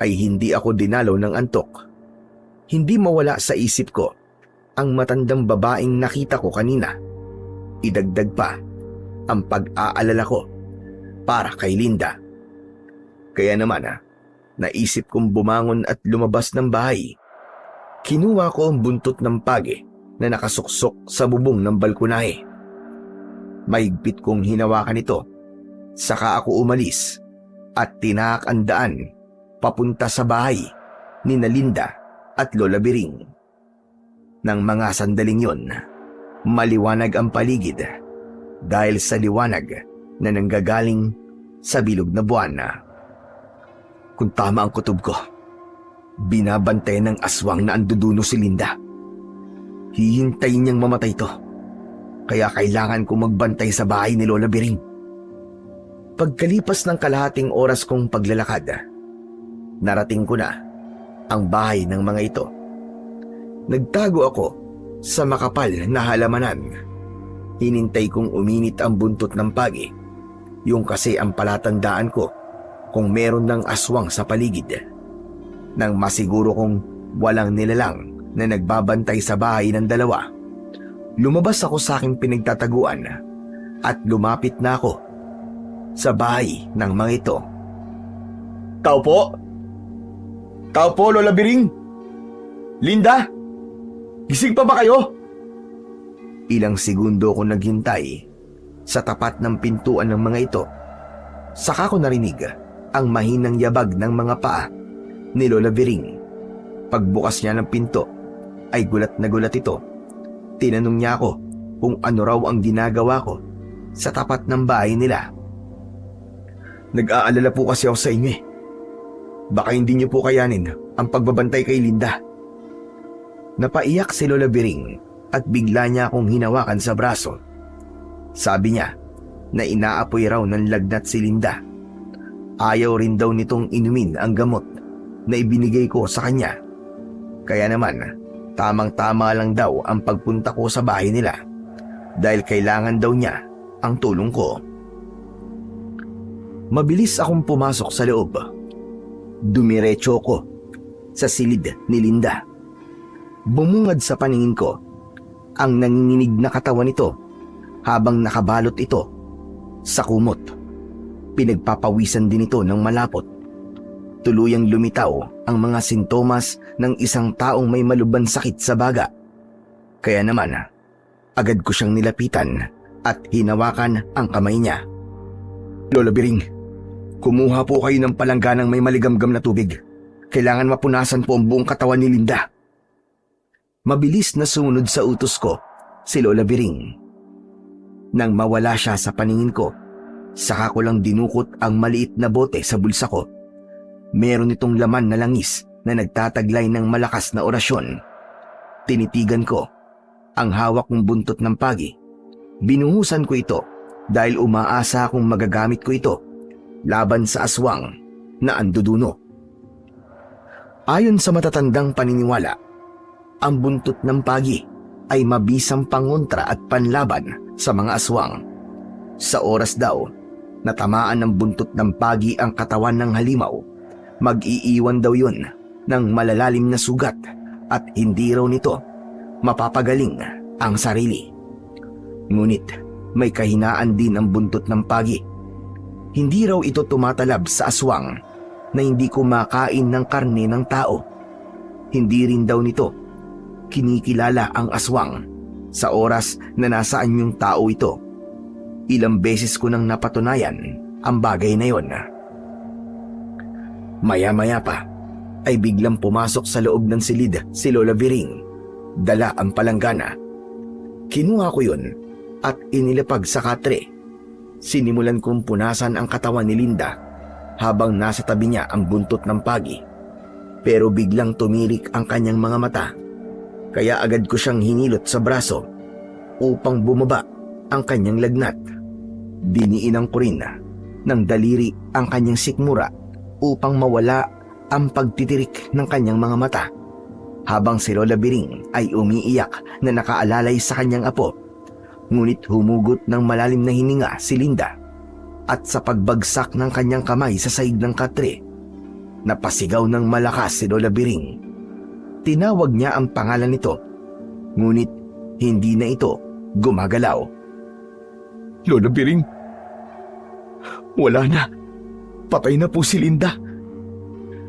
ay hindi ako dinalaw ng antok. Hindi mawala sa isip ko ang matandang babaeng nakita ko kanina. Idagdag pa ang pag-aalala ko para kay Linda. Kaya naman naisip kong bumangon at lumabas ng bahay. Kinuha ko ang buntot ng pagi na nakasuksok sa bubong ng balkonahe. Mahigpit kong hinawakan ito. Saka ako umalis at tinaak ang daan papunta sa bahay ni Linda at Lola Biring. Nang mga sandaling yon, maliwanag ang paligid dahil sa liwanag na nanggagaling sa bilog na buwan. Kung tama ang kutob ko, binabantay ng aswang na anduduno si Linda. Hihintayin niyang mamatay ito, kaya kailangan kong magbantay sa bahay ni Lola Biring. Pagkalipas ng kalahating oras kong paglalakad, narating ko na ang bahay ng mga ito. Nagtago ako sa makapal na halamanan. Hinintay kong uminit ang buntot ng pagi, yung kasi ang palatandaan ko kung meron ng aswang sa paligid. Nang masiguro kong walang nilalang na nagbabantay sa bahay ng dalawa, lumabas ako sa aking pinagtataguan at lumapit na ako sa bahay ng mga ito. Tao po? Tao po, Lola Biring? Linda? Gising pa ba kayo? Ilang segundo ko naghintay sa tapat ng pintuan ng mga ito. Saka ko narinig ang mahinang yabag ng mga paa ni Lola Biring. Pagbukas niya ng pinto ay gulat na gulat ito. Tinanong niya ako kung ano raw ang ginagawa ko sa tapat ng bahay nila. Nag-aalala po kasi ako sa inyo eh. Baka hindi niyo po kayanin ang pagbabantay kay Linda. Napaiyak si Lola Biring at bigla niya akong hinawakan sa braso. Sabi niya na inaapoy raw ng lagnat si Linda. Ayaw rin daw nitong inumin ang gamot na ibinigay ko sa kanya. Kaya naman, tamang-tama lang daw ang pagpunta ko sa bahay nila dahil kailangan daw niya ang tulong ko. Mabilis akong pumasok sa loob. Dumiretso ko sa silid ni Linda. Bumungad sa paningin ko ang nanginginig na katawan nito habang nakabalot ito sa kumot. Pinagpapawisan din ito ng malapot. Tuluyang lumitaw ang mga sintomas ng isang taong may malubhang sakit sa baga. Kaya naman, agad ko siyang nilapitan at hinawakan ang kamay niya. Lola Biring, kumuha po kayo ng palangganang may maligamgam na tubig. Kailangan mapunasan po ang buong katawan ni Linda. Mabilis na sumunod sa utos ko si Lola Biring. Nang mawala siya sa paningin ko, saka ko lang dinukot ang maliit na bote sa bulsa ko. Meron itong laman na langis na nagtataglay ng malakas na orasyon. Tinitigan ko ang hawak kong buntot ng pagi. Binuhusan ko ito dahil umaasa akong magagamit ko ito laban sa aswang na anduduno. Ayon sa matatandang paniniwala, ang buntot ng pagi ay mabisang pangontra at panlaban sa mga aswang. Sa oras daw na tamaan ng buntot ng pagi ang katawan ng halimaw, mag-iiwan daw yun ng malalalim na sugat at hindi raw nito mapapagaling ang sarili. Ngunit may kahinaan din ang buntot ng pagi. Hindi raw ito tumatalab sa aswang na hindi kumakain ng karne ng tao. Hindi rin daw nito kinikilala ang aswang sa oras na nasaan yung tao ito. Ilang beses ko nang napatunayan ang bagay na yon. Maya-maya pa ay biglang pumasok sa loob ng silid si Lola Biring. Dala ang palanggana. Kinuha ko yun at inilapag sa katre. Sinimulan kong punasan ang katawan ni Linda habang nasa tabi niya ang buntot ng pagi. Pero biglang tumirik ang kanyang mga mata. Kaya agad ko siyang hinilot sa braso upang bumaba ang kanyang lagnat. Diniinan ko rin ng daliri ang kanyang sikmura upang mawala ang pagtitirik ng kanyang mga mata. Habang si Lola Biring ay umiiyak na nakaalalay sa kanyang apo. Ngunit humugot ng malalim na hininga si Linda at sa pagbagsak ng kanyang kamay sa saig ng katre, napasigaw ng malakas si Lola Biring. Tinawag niya ang pangalan nito, ngunit hindi na ito gumagalaw. Lola Biring, wala na. Patay na po si Linda.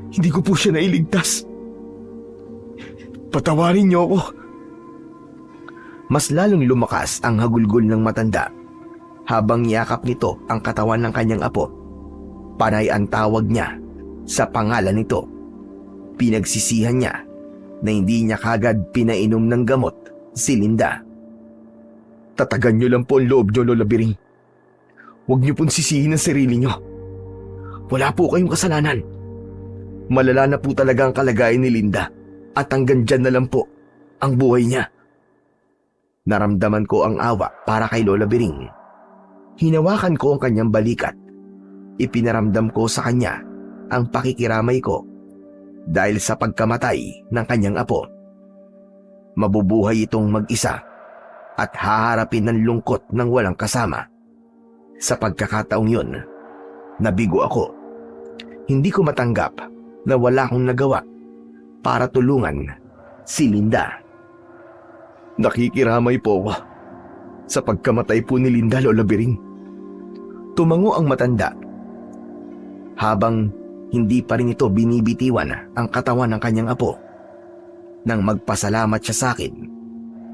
Hindi ko po siya nailigtas. Patawarin niyo ako. Mas lalong lumakas ang hagulgol ng matanda habang yakap nito ang katawan ng kanyang apo. Panay ang tawag niya sa pangalan nito. Pinagsisihan niya na hindi niya kagad pinainom ng gamot si Linda. Tatagan niyo lang po ang loob niyo, Lola Biring. Huwag niyo pong sisihin ang sarili niyo. Wala po kayong kasalanan. Malala na po talaga ang kalagayan ni Linda at hanggang dyan na lang po ang buhay niya. Naramdaman ko ang awa para kay Lola Biring. Hinawakan ko ang kanyang balikat. Ipinaramdam ko sa kanya ang pakikiramay ko dahil sa pagkamatay ng kanyang apo. Mabubuhay itong mag-isa at haharapin ng lungkot ng walang kasama. Sa pagkakataong yun, nabigo ako. Hindi ko matanggap na wala akong nagawa para tulungan si Linda. Nakikiramay po ako sa pagkamatay po ni Linda, Lola Biring. Tumango ang matanda habang hindi pa rin ito binibitiwan ang katawan ng kanyang apo. Nang magpasalamat siya sa akin,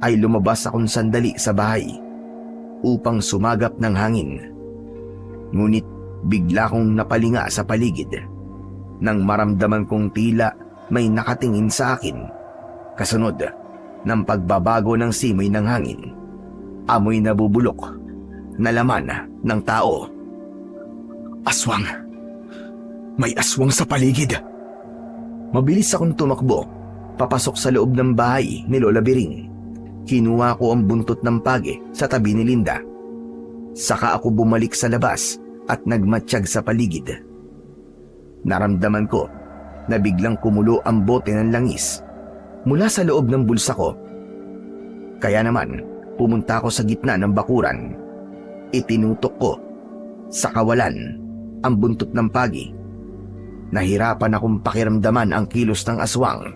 ay lumabas akong sandali sa bahay upang sumagap ng hangin. Ngunit bigla kong napalinga sa paligid nang maramdaman kong tila may nakatingin sa akin. Kasunod ng pagbabago ng simoy ng hangin, amoy nabubulok na laman ng tao. Aswang! May aswang sa paligid! Mabilis akong tumakbo papasok sa loob ng bahay ni Lola Biring. Kinuha ko ang buntot ng page sa tabi ni Linda. Saka ako bumalik sa labas at nagmatsyag sa paligid. Naramdaman ko na biglang kumulo ang bote ng langis mula sa loob ng bulsa ko. Kaya naman, pumunta ako sa gitna ng bakuran. Itinutok ko sa kawalan ang buntot ng pagi. Nahirapan akong pakiramdaman ang kilos ng aswang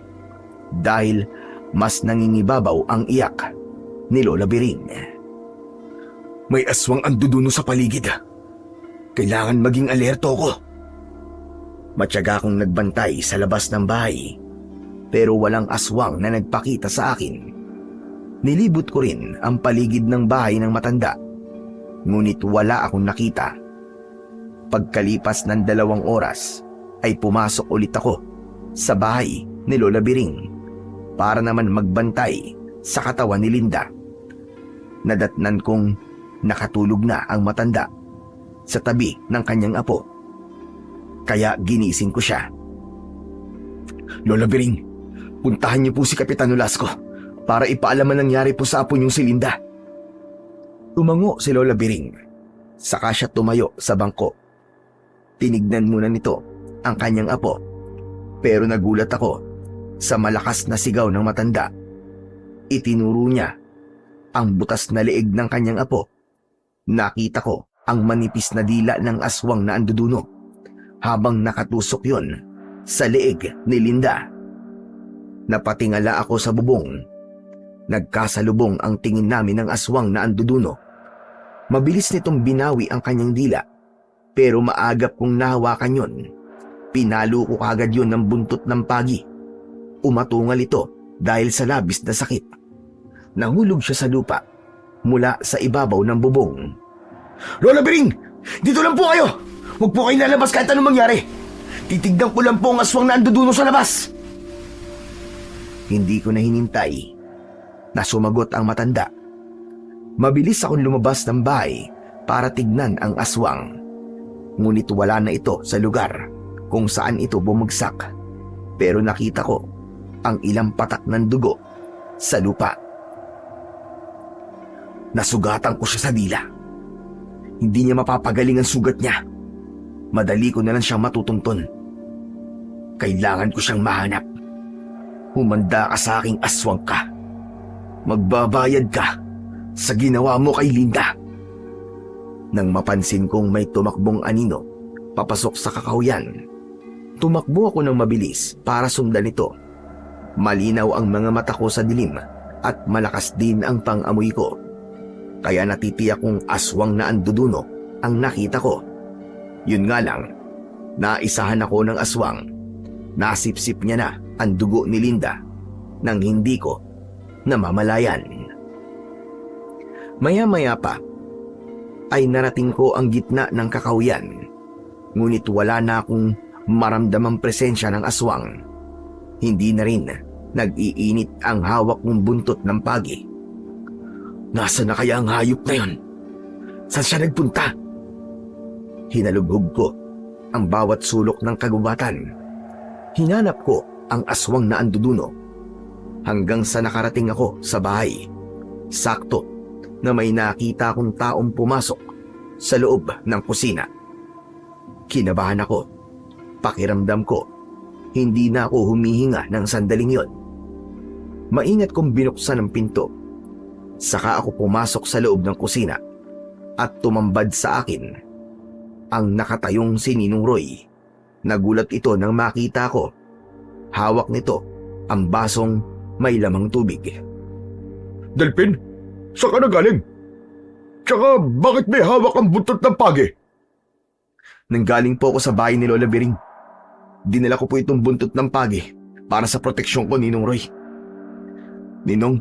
dahil mas nangingibabaw ang iyak ni Lola Biring. May aswang anduduno sa paligid. Kailangan maging alerto ko. Matyaga akong nagbantay sa labas ng bahay, pero walang aswang na nagpakita sa akin. Nilibot ko rin ang paligid ng bahay ng matanda, ngunit wala akong nakita. Pagkalipas ng 2 oras, ay pumasok ulit ako sa bahay ni Lola Biring para naman magbantay sa katawan ni Linda. Nadatnan kong nakatulog na ang matanda sa tabi ng kanyang apo. Kaya ginising ko siya. Lola Biring, puntahan niyo po si Kapitan Nolasco para ipaalam ang nangyari po sa apo niyong si Linda. Tumango si Lola Biring. Saka siya tumayo sa bangko. Tinignan muna nito ang kanyang apo, pero nagulat ako sa malakas na sigaw ng matanda. Itinuro niya ang butas na leeg ng kanyang apo. Nakita ko ang manipis na dila ng aswang na anduduno habang nakatusok yon sa leeg ni Linda. Napatingala ako sa bubong. Nagkasalubong ang tingin namin ng aswang na anduduno. Mabilis nitong binawi ang kanyang dila, pero maagap kong nahawakan yon Pinalo ko kagad yun ng buntot ng pagi. Umatungal ito dahil sa labis na sakit. Nahulog siya sa lupa mula sa ibabaw ng bubong. Lola Bering! Dito lang po kayo! Huwag po kayong lalabas kahit anong mangyari. Titignan ko lang po ang aswang na anduduno sa labas. Hindi ko na hinintay na sumagot ang matanda. Mabilis akong lumabas ng bahay para tignan ang aswang. Ngunit wala na ito sa lugar kung saan ito bumagsak. Pero nakita ko ang ilang patak ng dugo sa lupa. Nasugatan ko siya sa dila. Hindi niya mapapagaling ang sugat niya. Madali ko na lang siyang matutunton. Kailangan ko siyang mahanap. Humanda ka sa aking aswang ka. Magbabayad ka sa ginawa mo kay Linda. Nang mapansin kong may tumakbong anino papasok sa kakahuyan, tumakbo ako ng mabilis para sundan ito. Malinaw ang mga mata ko sa dilim at malakas din ang pang-amoy ko. Kaya natitiyak kong aswang na anduduno ang nakita ko. Yun nga lang, naisahan ako ng aswang. Nasipsip niya na ang dugo ni Linda nang hindi ko namamalayan. Maya-maya pa ay narating ko ang gitna ng kakahuyan. Ngunit wala na akong maramdamang presensya ng aswang. Hindi na rin nag-iinit ang hawak kong buntot ng pagi. Nasaan na kaya ang hayop na yon? Saan siya nagpunta? Hinalubhog ko ang bawat sulok ng kagubatan. Hinanap ko ang aswang na anduduno hanggang sa nakarating ako sa bahay. Sakto na may nakita akong taong pumasok sa loob ng kusina. Kinabahan ako. Pakiramdam ko, hindi na ako humihinga ng sandaling yon. Maingat kong binuksan ang pinto. Saka ako pumasok sa loob ng kusina at tumambad sa akin ang nakatayong si Ninong Roy. Nagulat ito nang makita ko. Hawak nito ang basong may lamang tubig. Delphin, saan ka na galing? Tsaka bakit may hawak ang buntot ng pagi? Nanggaling po ako sa bahay ni Lola Bering. Dinala ko po itong buntot ng pagi para sa proteksyon ko, Ninong Roy. Ninong,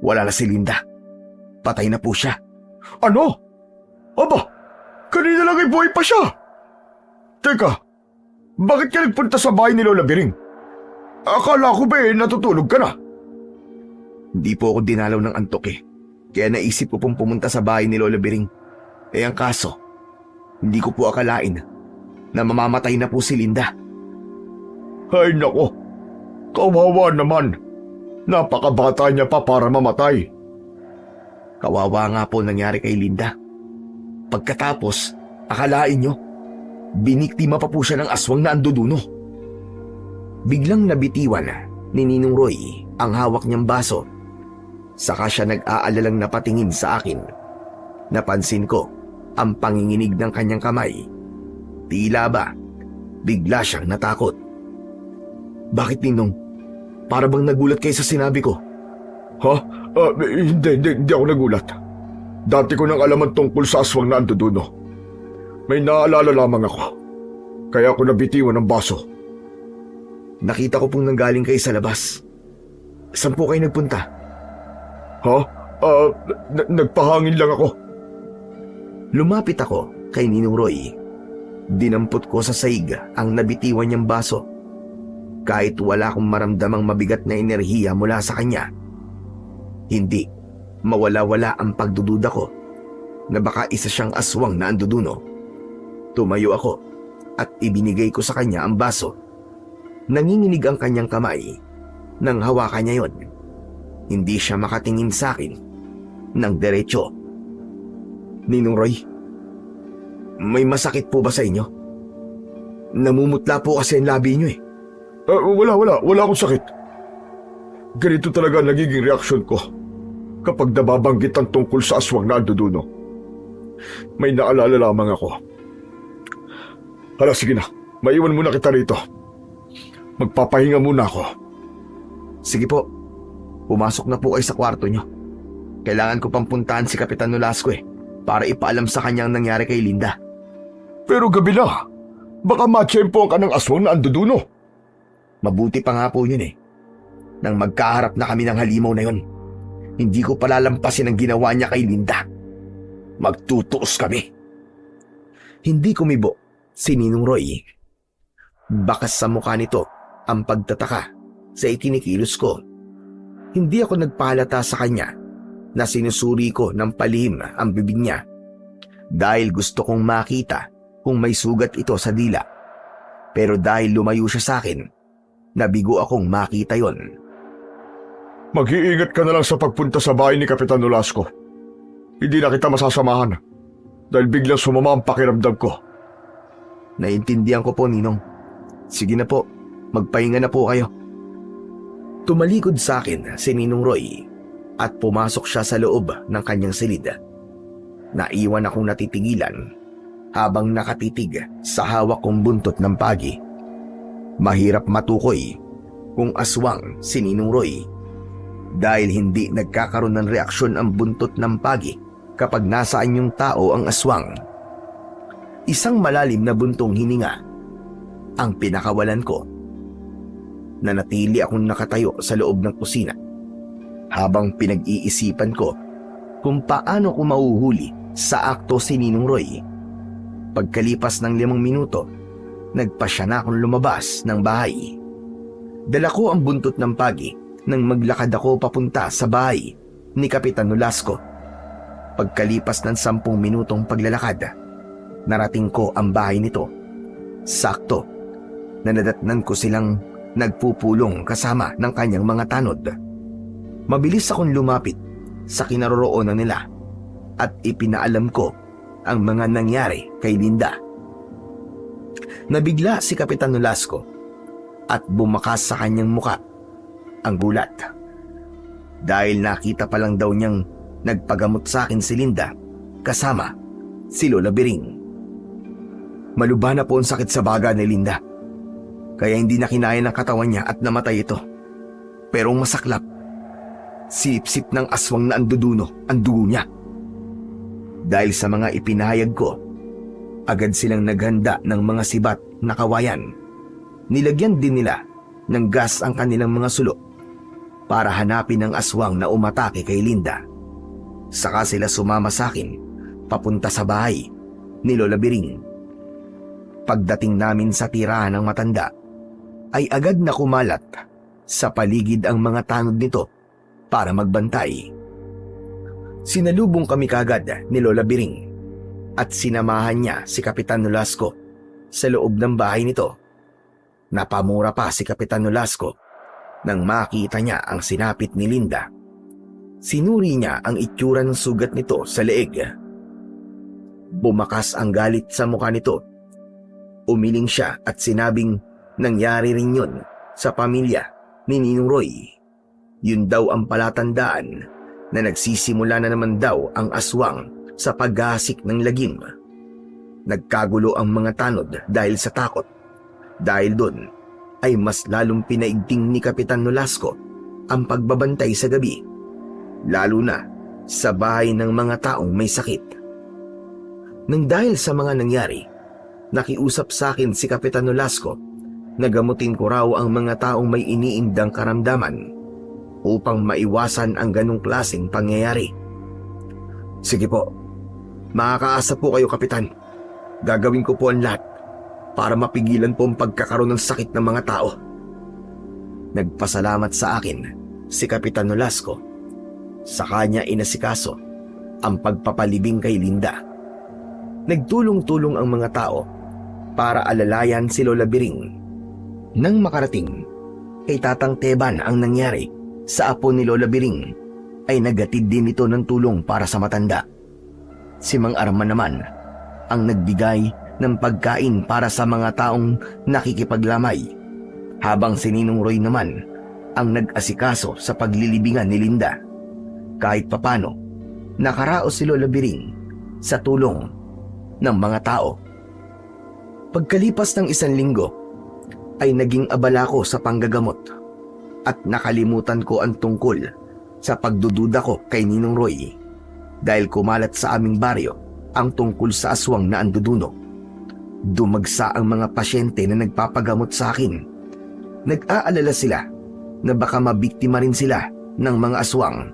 wala na si Linda. Patay na po siya. Ano? Aba, kanina lang ay buhay pa siya. Teka, bakit ka nagpunta sa bahay ni Lola Bering? Akala ko ba natutulog ka na? Hindi po ako dinalaw ng antok Kaya naisip ko pong pumunta sa bahay ni Lola Bering. Ang kaso, hindi ko po akalain na mamamatay na po si Linda. Ay nako, kawawa naman. Napakabata niya pa para mamatay. Kawawa nga po nangyari kay Linda. Pagkatapos, akalain nyo, biniktima pa po siya ng aswang na anduduno. Biglang nabitiwan ni Ninong Roy ang hawak niyang baso. Saka siya nag-aalalang napatingin sa akin. Napansin ko ang panginginig ng kanyang kamay. Tila ba, bigla siyang natakot. Bakit, Ninong? Para bang nagulat kayo sa sinabi ko? Ha? Hindi ako nagulat. Dati ko nang alaman tungkol sa aswang na anduduno. May naalala lamang ako. Kaya ako nabitiwan ng baso. Nakita ko pong nanggaling kayo sa labas. Saan po kayo nagpunta? Ha? Nagpahangin lang ako. Lumapit ako kay Ninong Roy. Dinampot ko sa saig ang nabitiwan niyang baso. Kahit wala akong maramdamang mabigat na enerhiya mula sa kanya. Hindi mawala-wala ang pagdududa ko na baka isa siyang aswang na anduduno. Tumayo ako at ibinigay ko sa kanya ang baso. Nanginginig ang kanyang kamay nang hawakan niya yon. Hindi siya makatingin sa akin ng diretsyo. Ninong Roy, may masakit po ba sa inyo? Namumutla po kasi ang labi niyo Wala akong sakit. Ganito talaga nagiging reaksyon ko kapag nababanggit ang tungkol sa aswang na anduduno. May naalala lamang ako. Hala, sige na. Maiwan muna kita rito. Magpapahinga muna ako. Sige po. Pumasok na po kayo sa kwarto niyo. Kailangan ko pang puntahan si Kapitan Nolasco para ipaalam sa kanya ang nangyari kay Linda. Pero gabi na. Baka matsyempo ka ng aswang na anduduno. Mabuti pa nga po yun eh. Nang magkaharap na kami ng halimaw na yun, hindi ko palalampasin ang ginawa niya kay Linda. Magtutuos kami. Hindi kumibo si Ninong Roy. Bakas sa mukha nito ang pagtataka sa ikinikilos ko. Hindi ako nagpahalata sa kanya na sinusuri ko ng palihim ang bibig niya dahil gusto kong makita kung may sugat ito sa dila. Pero dahil lumayo siya sa akin, nabigo akong makita yon. Mag-iingat ka na lang sa pagpunta sa bahay ni Kapitan Nolasco. Hindi na kita masasamahan dahil biglang sumama ang pakiramdam ko. Naintindihan ko po, Ninong. Sige na po, magpahinga na po kayo. Tumalikod sa akin si Ninong Roy at pumasok siya sa loob ng kanyang silid. Naiwan akong natitigilan habang nakatitig sa hawak kong buntot ng pagi. Mahirap matukoy kung aswang si Ninong Roy dahil hindi nagkakaroon ng reaksyon ang buntot ng pagi kapag nasaan yung tao ang aswang. Isang malalim na buntong hininga ang pinakawalan ko. Nanatili akong nakatayo sa loob ng kusina habang pinag-iisipan ko kung paano ko mauhuli sa akto si Ninong Roy. Pagkalipas ng 5 minuto, nagpasya na akong lumabas ng bahay. Dala ko ang buntot ng pagi nang maglakad ako papunta sa bahay ni Kapitan Nolasco. Pagkalipas ng 10 minutong paglalakad, narating ko ang bahay nito. Sakto na nadatnan ko silang nagpupulong kasama ng kanyang mga tanod. Mabilis akong lumapit sa kinaroroonan nila at ipinaalam ko ang mga nangyari kay Linda. Nabigla si Kapitan Nolasco at bumakas sa kanyang muka ang gulat. Dahil nakita pa lang daw niyang nagpagamot sa akin si Linda kasama si Lola Biring. Malubha na po ang sakit sa baga ni Linda, kaya hindi na kinaya ng katawan niya at namatay ito. Pero ang masaklap, sip-sip ng aswang na anduduno ang dugo niya. Dahil sa mga ipinahayag ko, agad silang naghanda ng mga sibat na kawayan. Nilagyan din nila ng gas ang kanilang mga sulok para hanapin ang aswang na umatake kay Linda. Saka sila sumama sa akin papunta sa bahay ni Lola Biring. Pagdating namin sa tirahan ng matanda, ay agad na kumalat sa paligid ang mga tanod nito para magbantay. Sinalubong kami kagad ni Lola Biring at sinamahan niya si Kapitan Nolasco sa loob ng bahay nito. Napamura pa si Kapitan Nolasco nang makita niya ang sinapit ni Linda. Sinuri niya ang itsura ng sugat nito sa leeg. Bumakas ang galit sa mukha nito. Umiling siya at sinabing nangyari rin yun sa pamilya ni Ninong Roy. Yun daw ang palatandaan na nagsisimula na naman daw ang aswang sa paghahasik ng lagim. Nagkagulo ang mga tanod dahil sa takot. Dahil doon ay mas lalong pinaigting ni Kapitan Nolasco ang pagbabantay sa gabi, lalo na sa bahay ng mga taong may sakit. Nang dahil sa mga nangyari, nakiusap sa akin si Kapitan Nolasco na gamutin ko raw ang mga taong may iniindang karamdaman upang maiwasan ang ganong klaseng pangyayari. Sige po, makakaasa po kayo, Kapitan. Gagawin ko po ang lahat para mapigilan po ang pagkakaroon ng sakit ng mga tao. Nagpasalamat sa akin si Kapitan Nolasco. Sa kanya inasikaso ang pagpapalibing kay Linda. Nagtulong-tulong ang mga tao para alalayan si Lola Biring. Nang makarating, kay Tatang Teban ang nangyari sa apo ni Lola Biring, ay nagatid din ito ng tulong para sa matanda. Si Mang Arman naman ang nagbigay ng pagkain para sa mga taong nakikipaglamay, habang si Ninong Roy naman ang nag-asikaso sa paglilibingan ni Linda. Kahit papano, nakaraos si Lola Biring sa tulong ng mga tao. Pagkalipas ng 1 linggo, ay naging abala ko sa panggagamot at nakalimutan ko ang tungkol sa pagdududa ko kay Ninong Roy dahil kumalat sa aming baryo ang tungkol sa aswang na anduduno. Dumagsa ang mga pasyente na nagpapagamot sa akin. Nag-aalala sila na baka mabiktima rin sila ng mga aswang.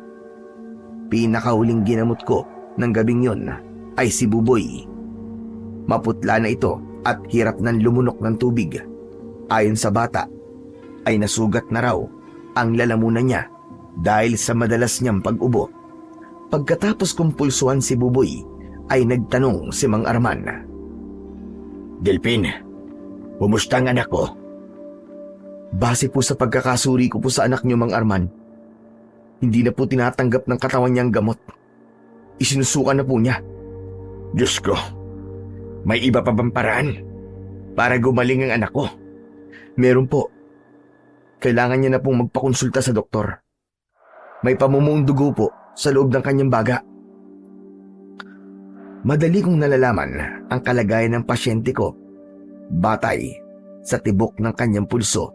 Pinakahuling ginamot ko ng gabing yon ay si Buboy. Maputla na ito at hirap ng lumunok ng tubig. Ayon sa bata, ay nasugat na raw ang lalamunan niya dahil sa madalas niyang pag-ubo. Pagkatapos kumpulsuhan si Buboy, ay nagtanong si Mang Arman. Delphin, kumusta ang anak ko? Base po sa pagkakasuri ko po sa anak niyo, Mang Arman, hindi na po tinatanggap ng katawan niyang gamot. Isinusukan na po niya. Diyos ko, may iba pa bang paraan para gumaling ang anak ko? Meron po. Kailangan niya na pong magpakonsulta sa doktor. May pamumuong dugo po sa loob ng kanyang baga. Madali kong nalalaman ang kalagayan ng pasyente ko, batay sa tibok ng kanyang pulso,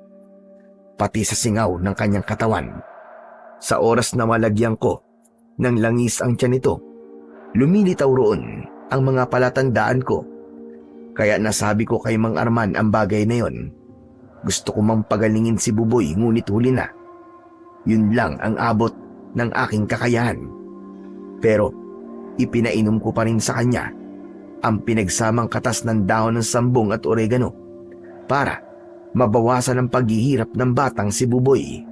pati sa singaw ng kanyang katawan. Sa oras na malagyan ko ng langis ang tiyan nito, lumilitaw roon ang mga palatandaan ko. Kaya nasabi ko kay Mang Arman ang bagay na yon. Gusto ko mang pagalingin si Buboy, ngunit huli na. Yun lang ang abot ng aking kakayahan. Pero ipinainom ko pa rin sa kanya ang pinagsamang katas ng dahon ng sambong at oregano para mabawasan ang paghihirap ng batang si Buboy.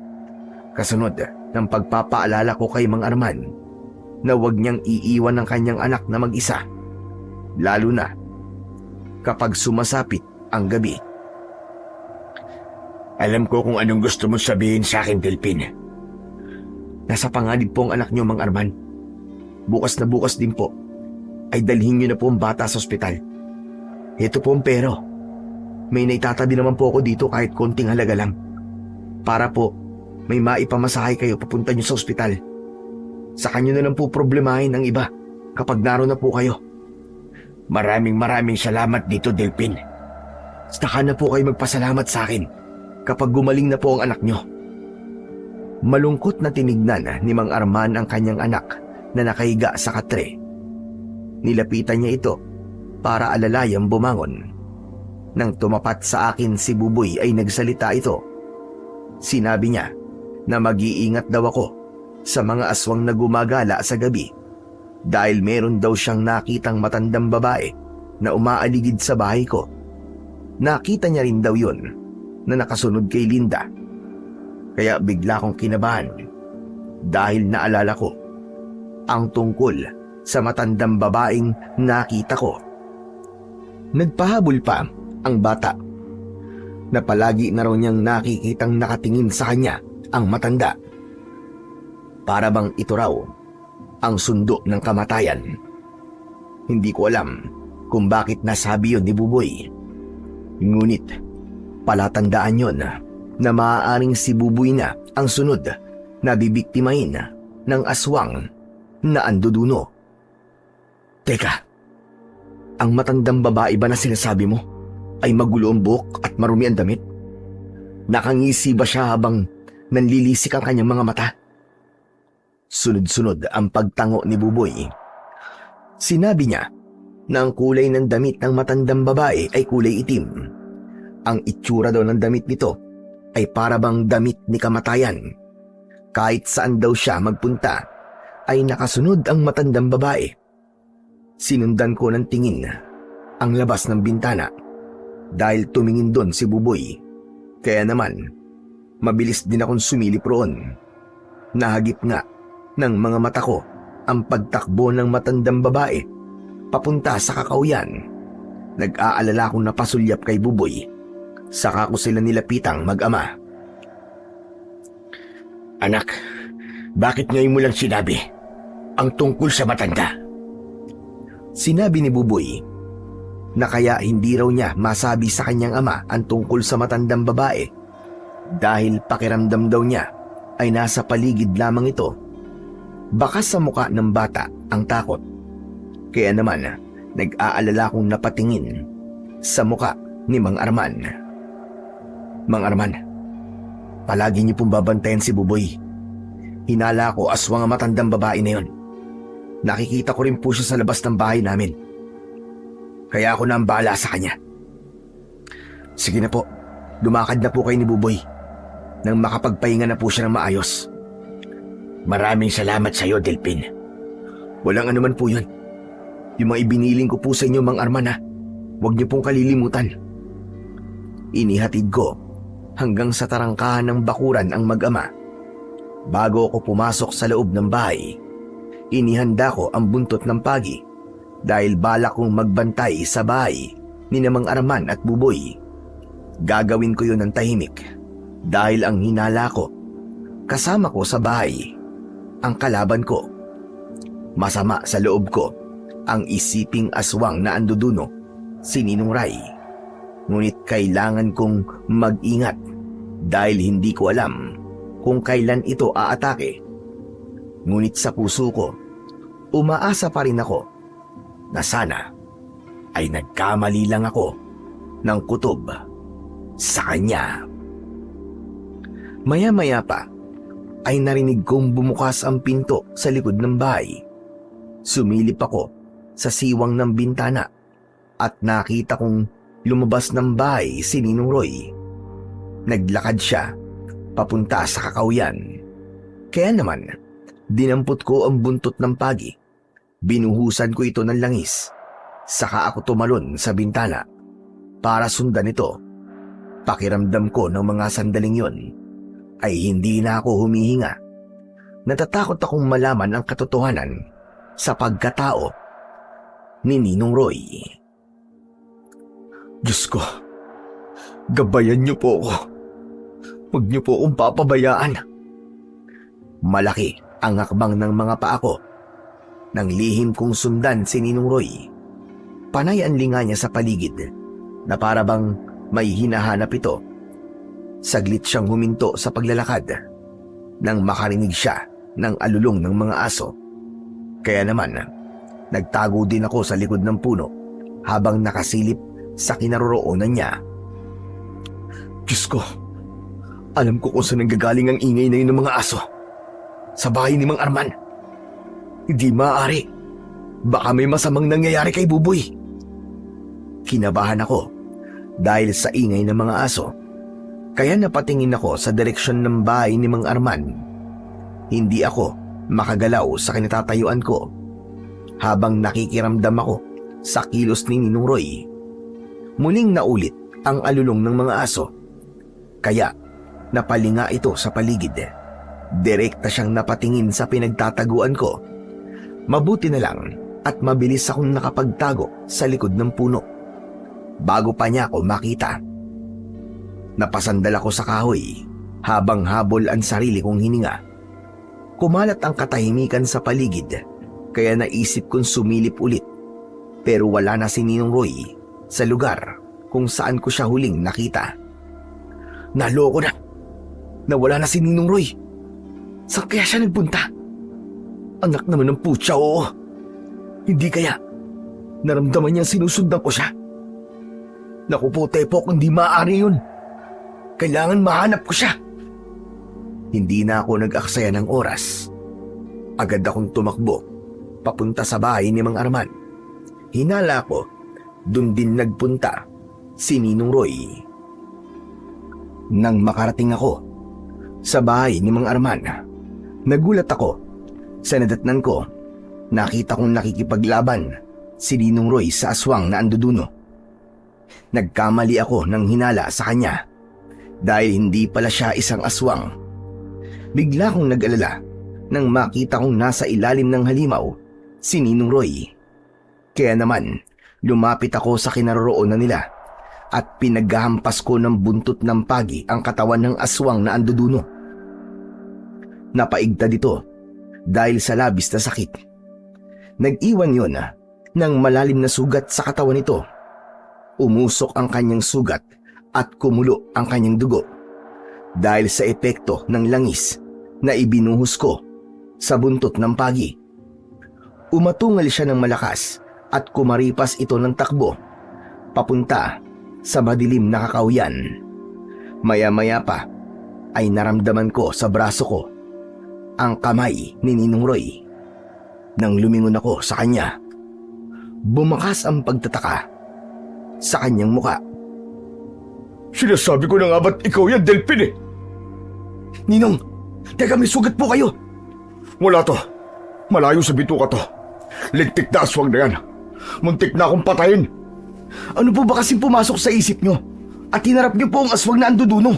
Kasunod ng pagpapaalala ko kay Mang Arman na huwag niyang iiwan ang kanyang anak na mag-isa, lalo na kapag sumasapit ang gabi. Alam ko kung anong gusto mong sabihin sa akin, Delphin. Nasa panganib po ang anak niyo, Mang Arman. Bukas na bukas din po ay dalhin niyo na po ang bata sa ospital. Ito po ang pero. May naitatabi naman po ako dito kahit konting halaga lang. Para po may maipamasahe kayo papunta niyo sa ospital. Sa kanyo na lang po problemahin ang iba kapag naroon na po kayo. Maraming salamat dito, Delphin. Saka na po kayo magpasalamat sa akin kapag gumaling na po ang anak niyo. Malungkot na tinignan ni Mang Arman ang kanyang anak na nakahiga sa katre. Nilapitan niya ito para alalayang bumangon. Nang tumapat sa akin si Buboy ay nagsalita ito. Sinabi niya na mag-iingat daw ako sa mga aswang na gumagala sa gabi dahil meron daw siyang nakitang matandang babae na umaaligid sa bahay ko. Nakita niya rin daw yun na nakasunod kay Linda. Kaya bigla kong kinabahan dahil naalala ko ang tungkol sa matandang babaeng nakita ko. Nagpahabol pa ang bata na palagi na raw niyang nakikitang nakatingin sa kanya ang matanda. Para bang ito raw ang sundo ng kamatayan. Hindi ko alam kung bakit nasabi yun ni Buboy. Ngunit palatandaan yun na maaaring si Buboy na ang sunod na bibiktimahin ng aswang na anduduno. Teka, ang matandang babae ba na sinasabi mo ay magulo ang buhok at marumi ang damit? Nakangisi ba siya habang nanlilisik ang kanyang mga mata? Sunod-sunod ang pagtango ni Buboy. Sinabi niya na ang kulay ng damit ng matandang babae ay kulay itim. Ang itsura daw ng damit nito ay para bang damit ni kamatayan. Kahit saan daw siya magpunta, ay nakasunod ang matandang babae. Sinundan ko ng tingin ang labas ng bintana dahil tumingin doon si Buboy. Kaya naman, mabilis din akong sumilip roon. Nahagip nga ng mga mata ko ang pagtakbo ng matandang babae papunta sa kakauyan. Nag-aalala akong napasulyap kay Buboy. Saka ko sila nilapitang mag-ama. Anak, bakit ngayon mo lang sinabi ang tungkol sa matanda? Sinabi ni Buboy na kaya hindi raw niya masabi sa kanyang ama ang tungkol sa matandang babae dahil pakiramdam daw niya ay nasa paligid lamang ito. Baka sa muka ng bata ang takot. Kaya naman, nag-aalala akong napatingin sa muka ni Mang Arman. Mang Arman, palagi niyo pong babantayan si Buboy. Hinala ko aswang ang matandang babae na yon. Nakikita ko rin po siya sa labas ng bahay namin. Kaya ako na ang bahala sa kanya. Sige na po, lumakad na po kayo ni Buboy nang makapagpahinga na po siya ng maayos. Maraming salamat sa iyo, Delpin. Walang anuman po yun. Yung mga ibiniling ko po sa inyo, Mang Arman, ha? Huwag niyo pong kalilimutan. Inihatid ko hanggang sa tarangkahan ng bakuran ang mag-ama. Bago ako pumasok sa loob ng bahay, inihanda ko ang buntot ng pagi dahil balak kong magbantay sa bahay ni Mang Arman at Buboy. Gagawin ko yun ng tahimik dahil ang hinala ko, kasama ko sa bahay ang kalaban ko. Masama sa loob ko ang isiping aswang na anduduno, si Ninong Ray. Ngunit kailangan kong mag-ingat dahil hindi ko alam kung kailan ito aatake. Ngunit sa puso ko, umaasa pa rin ako na sana ay nagkamali lang ako ng kutob sa kanya. Maya-maya pa ay narinig kong bumukas ang pinto sa likod ng bahay. Sumilip ako sa siwang ng bintana at nakita kong lumabas ng bahay si Ninong Roy. Naglakad siya papunta sa kakawyan. Kaya naman, dinampot ko ang buntot ng pagi. Binuhusan ko ito ng langis. Saka ako tumalon sa bintana para sundan ito. Pakiramdam ko ng mga sandaling yon ay hindi na ako humihinga. Natatakot akong malaman ang katotohanan sa pagkatao ni Ninong Roy. Diyos ko, gabayan niyo po ako. Huwag niyo po akong papabayaan. Malaki ang hakbang ng mga paa ko. Nang lihim kong sundan si Ninong Roy, panay ang linga niya sa paligid na para bang may hinahanap ito. Saglit siyang huminto sa paglalakad nang makarinig siya ng alulong ng mga aso. Kaya naman, nagtago din ako sa likod ng puno habang nakasilip sa kinaroroonan niya. Diyos ko, alam ko kung saan nanggagaling ang ingay na yun ng mga aso. Sa bahay ni Mang Arman. Hindi maaari. Baka may masamang nangyayari kay Buboy. Kinabahan ako dahil sa ingay ng mga aso. Kaya napatingin ako sa direksyon ng bahay ni Mang Arman. Hindi ako makagalaw sa kinatatayuan ko habang nakikiramdam ako sa kilos ni Ninong Roy. Muling naulit ang alulong ng mga aso. Kaya napalinga ito sa paligid. Direkta siyang napatingin sa pinagtataguan ko. Mabuti na lang at mabilis akong nakapagtago sa likod ng puno bago pa niya ako makita. Napasandal ako sa kahoy habang habol ang sarili kong hininga. Kumalat ang katahimikan sa paligid kaya naisip kong sumilip ulit, pero wala na si Ninong Roy sa lugar kung saan ko siya huling nakita. Naloko na! Nawala na si Ninong Roy! Saan kaya siya nagpunta? Anak naman ng putya, oo! Hindi kaya naramdaman niya sinusundan ko siya? Naku po, Tepok, hindi maaari yun. Kailangan mahanap ko siya. Hindi na ako nag-aksaya ng oras. Agad akong tumakbo papunta sa bahay ni Mang Arman. Hinala ko, dun din nagpunta si Ninong Roy. Nang makarating ako sa bahay ni Mang Arman, nagulat ako sa nadatnan ko. Nakita kong nakikipaglaban si Ninong Roy sa aswang na anduduno. Nagkamali ako ng hinala sa kanya dahil hindi pala siya isang aswang. Bigla kong nag-alala nang makita kong nasa ilalim ng halimaw si Ninong Roy. Kaya naman, lumapit ako sa kinaroroonan nila at pinaghahampas ko ng buntot ng pagi ang katawan ng aswang na anduduno. Napaigtad ito dahil sa labis na sakit. Nag-iwan yun ng malalim na sugat sa katawan nito. Umusok ang kanyang sugat at kumulo ang kanyang dugo dahil sa epekto ng langis na ibinuhos ko sa buntot ng pagi. Umatungal siya ng malakas at kumaripas ito ng takbo papunta sa madilim na kakawyan. Maya-maya pa ay naramdaman ko sa braso ko ang kamay ni Ninong Roy. Nang lumingon ako sa kanya, bumakas ang pagtataka sa kanyang muka. Sinasabi ko na nga ba't ikaw yan, Delphin eh? Ninong, teka may sugat po kayo. Wala to. Malayo sa bituka to. Lintik na aswang na yan. Muntik na akong patayin. Ano po ba kasing pumasok sa isip nyo? At hinarap niyo po ang aswang na anduduno?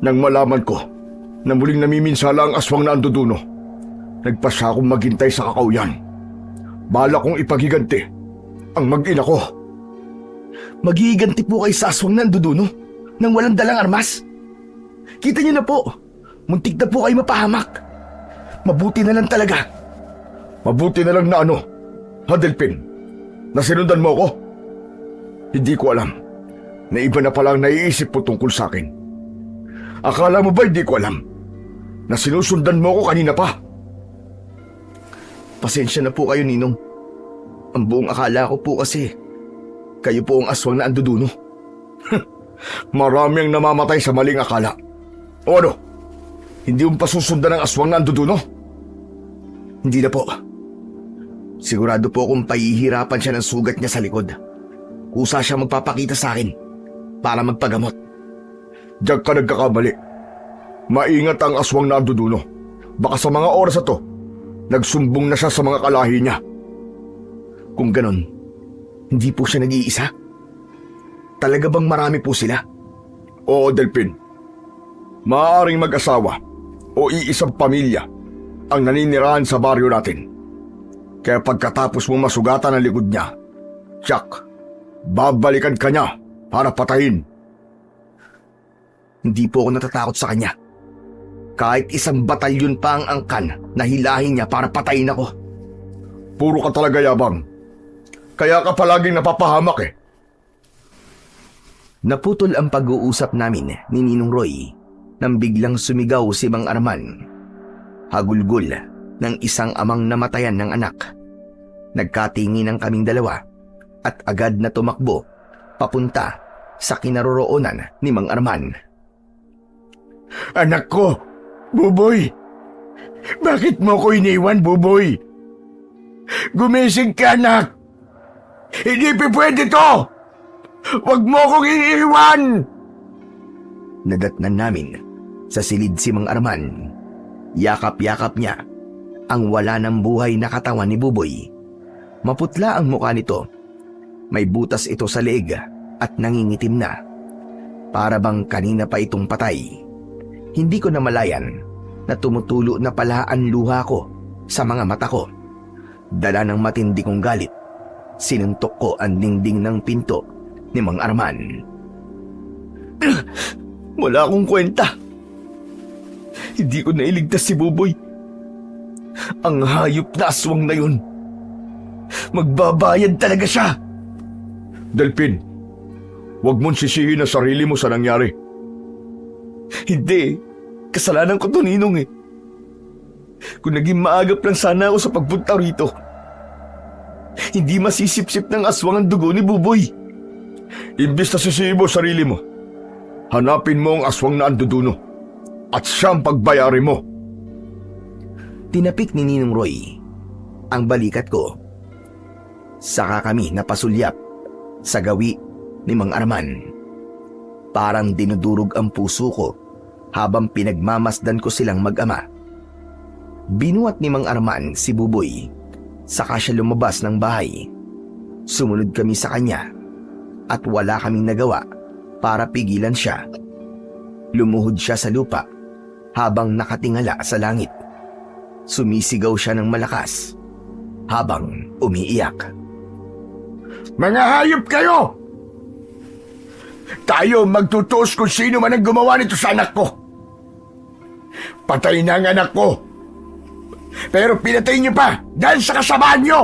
Nang malaman ko na muling namiminsala ang aswang na anduduno, nagpasya akong maghintay sa kakauyan. Bala kong ipaghiganti ang mag-ina ko. Maghihiganti po kayo sa aswang na anduduno nang walang dalang armas? Kita niyo na po, muntik na po kayo mapahamak. Mabuti na lang talaga. Mabuti na lang na ano, ha Delphin? Na sinundan mo ako? Hindi ko alam na iba na palang naiisip mo tungkol sa akin. Akala mo ba hindi ko alam na sinusundan mo ako kanina pa? Pasensya na po kayo, Ninong. Ang buong akala ko po kasi kayo po ang aswang na anduduno. Marami ang namamatay sa maling akala. O ano? Hindi mo pa susundan ang aswang na anduduno? Hindi na po. Sigurado po akong pahihirapan siya ng sugat niya sa likod. Kusa siya magpapakita sa akin para magpagamot. Diyan ka nagkakamali. Maingat ang aswang na anduduno. Baka sa mga oras na to, nagsumbong na siya sa mga kalahi niya. Kung ganon, hindi po siya nag-iisa? Talaga bang marami po sila? Oo, Delphin. Maaaring mag-asawa o iisang pamilya ang naninirahan sa baryo natin. Kaya pagkatapos mo masugatan ang likod niya, Jack, babalikan ka niya para patayin. Hindi po ako natatakot sa kanya. Kahit isang batalyon pa ang angkan na hilahin niya para patayin ako. Puro ka talaga yabang. Kaya ka palaging napapahamak eh. Naputol ang pag-uusap namin ni Ninong Roy nang biglang sumigaw si Mang Arman. Hagulgol ng isang amang namatayan ng anak. Nagkatingin ang kaming dalawa at agad na tumakbo papunta sa kinaroroonan ni Mang Arman. Anak ko, Buboy! Bakit mo ko iniwan, Buboy? Gumising ka, anak! Hindi pwede to! Huwag mo kong iiwan! Nadatnan namin sa silid si Mang Arman. Yakap-yakap niya ang wala ng buhay na katawan ni Buboy. Maputla ang mukha nito. May butas ito sa leeg at nangingitim na. Para bang kanina pa itong patay. Hindi ko namalayan na tumutulo na pala ang luha ko sa mga mata ko. Dala ng matindi kong galit, sinuntok ko ang dingding ng pinto ni Mang Arman. Wala akong kwenta. Hindi ko nailigtas si Buboy. Ang hayop na aswang na yun. Magbabayad talaga siya. Delphin, huwag mong sisihin ang sarili mo sa nangyari. Hindi. Kasalanan ko to, Ninong eh. Kung naging maagap lang sana ako sa pagpunta rito, hindi masisip-sip ng aswang ang dugo ni Buboy. Imbis na sisihin mo sarili mo, hanapin mo ang aswang na anduduno at siyang pagbayari mo. Tinapik ni Ninong Roy ang balikat ko. Saka kami napasulyap sa gawi ni Mang Arman. Parang dinudurog ang puso ko habang pinagmamasdan ko silang mag-ama. Binuhat ni Mang Arman si Buboy, saka siya lumabas ng bahay. Sumunod kami sa kanya at wala kaming nagawa para pigilan siya. Lumuhod siya sa lupa habang nakatingala sa langit. Sumisigaw siya ng malakas habang umiiyak. Mga hayop kayo! Tayo magtutuos kung sino man ang gumawa nito sa anak ko. Patay na ang anak ko. Pero pinatay niyo pa dahil sa kasamaan niyo.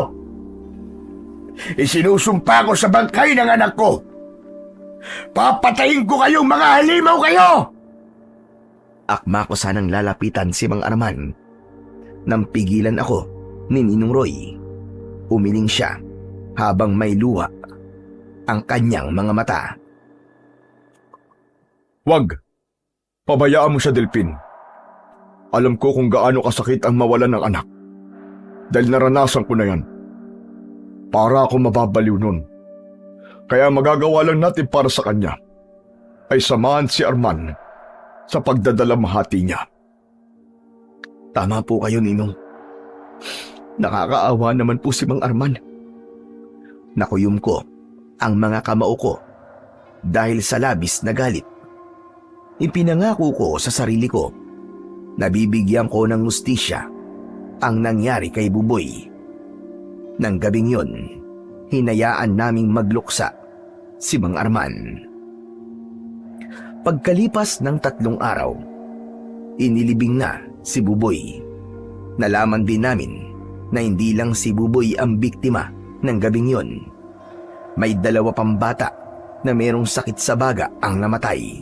Isinusumpa ko sa bangkay ng anak ko. Papatayin ko kayong mga halimaw kayo! Akma ko sanang lalapitan si Mang Arman. Nang pigilan ako ni Ninong Roy, umiling siya habang may luha ang kanyang mga mata. Wag! Pabayaan mo siya, Delphin. Alam ko kung gaano kasakit ang mawalan ng anak. Dahil naranasan ko na yan. Para ako mababaliw nun. Kaya magagawa lang natin para sa kanya ay samahan si Arman sa pagdadalamhati niya. Tama po kayo, Ninong. Nakakaawa naman po si Mang Arman. Nakuyom ko ang mga kamao ko dahil sa labis na galit. Ipinangako ko sa sarili ko na bibigyan ko ng hustisya ang nangyari kay Buboy. Nang gabing yon, hinayaan naming magluksa si Mang Arman. Pagkalipas ng 3 araw, inilibing na si Buboy. Nalaman din namin na hindi lang si Buboy ang biktima ng gabing yon. May 2 pang bata na mayroong sakit sa baga ang namatay.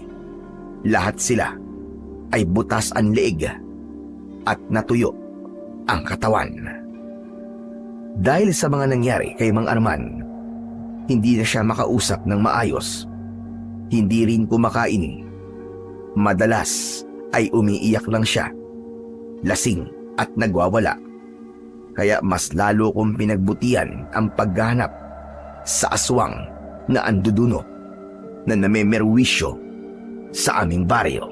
Lahat sila ay butas ang leeg at natuyo ang katawan. Dahil sa mga nangyari kay Mang Arman, hindi na siya makausap ng maayos. Hindi rin kumakain. Madalas ay umiiyak lang siya, lasing at nagwawala. Kaya mas lalo kong pinagbutihan ang paghahanap sa aswang na anduduno na namemerwisyo sa aming baryo.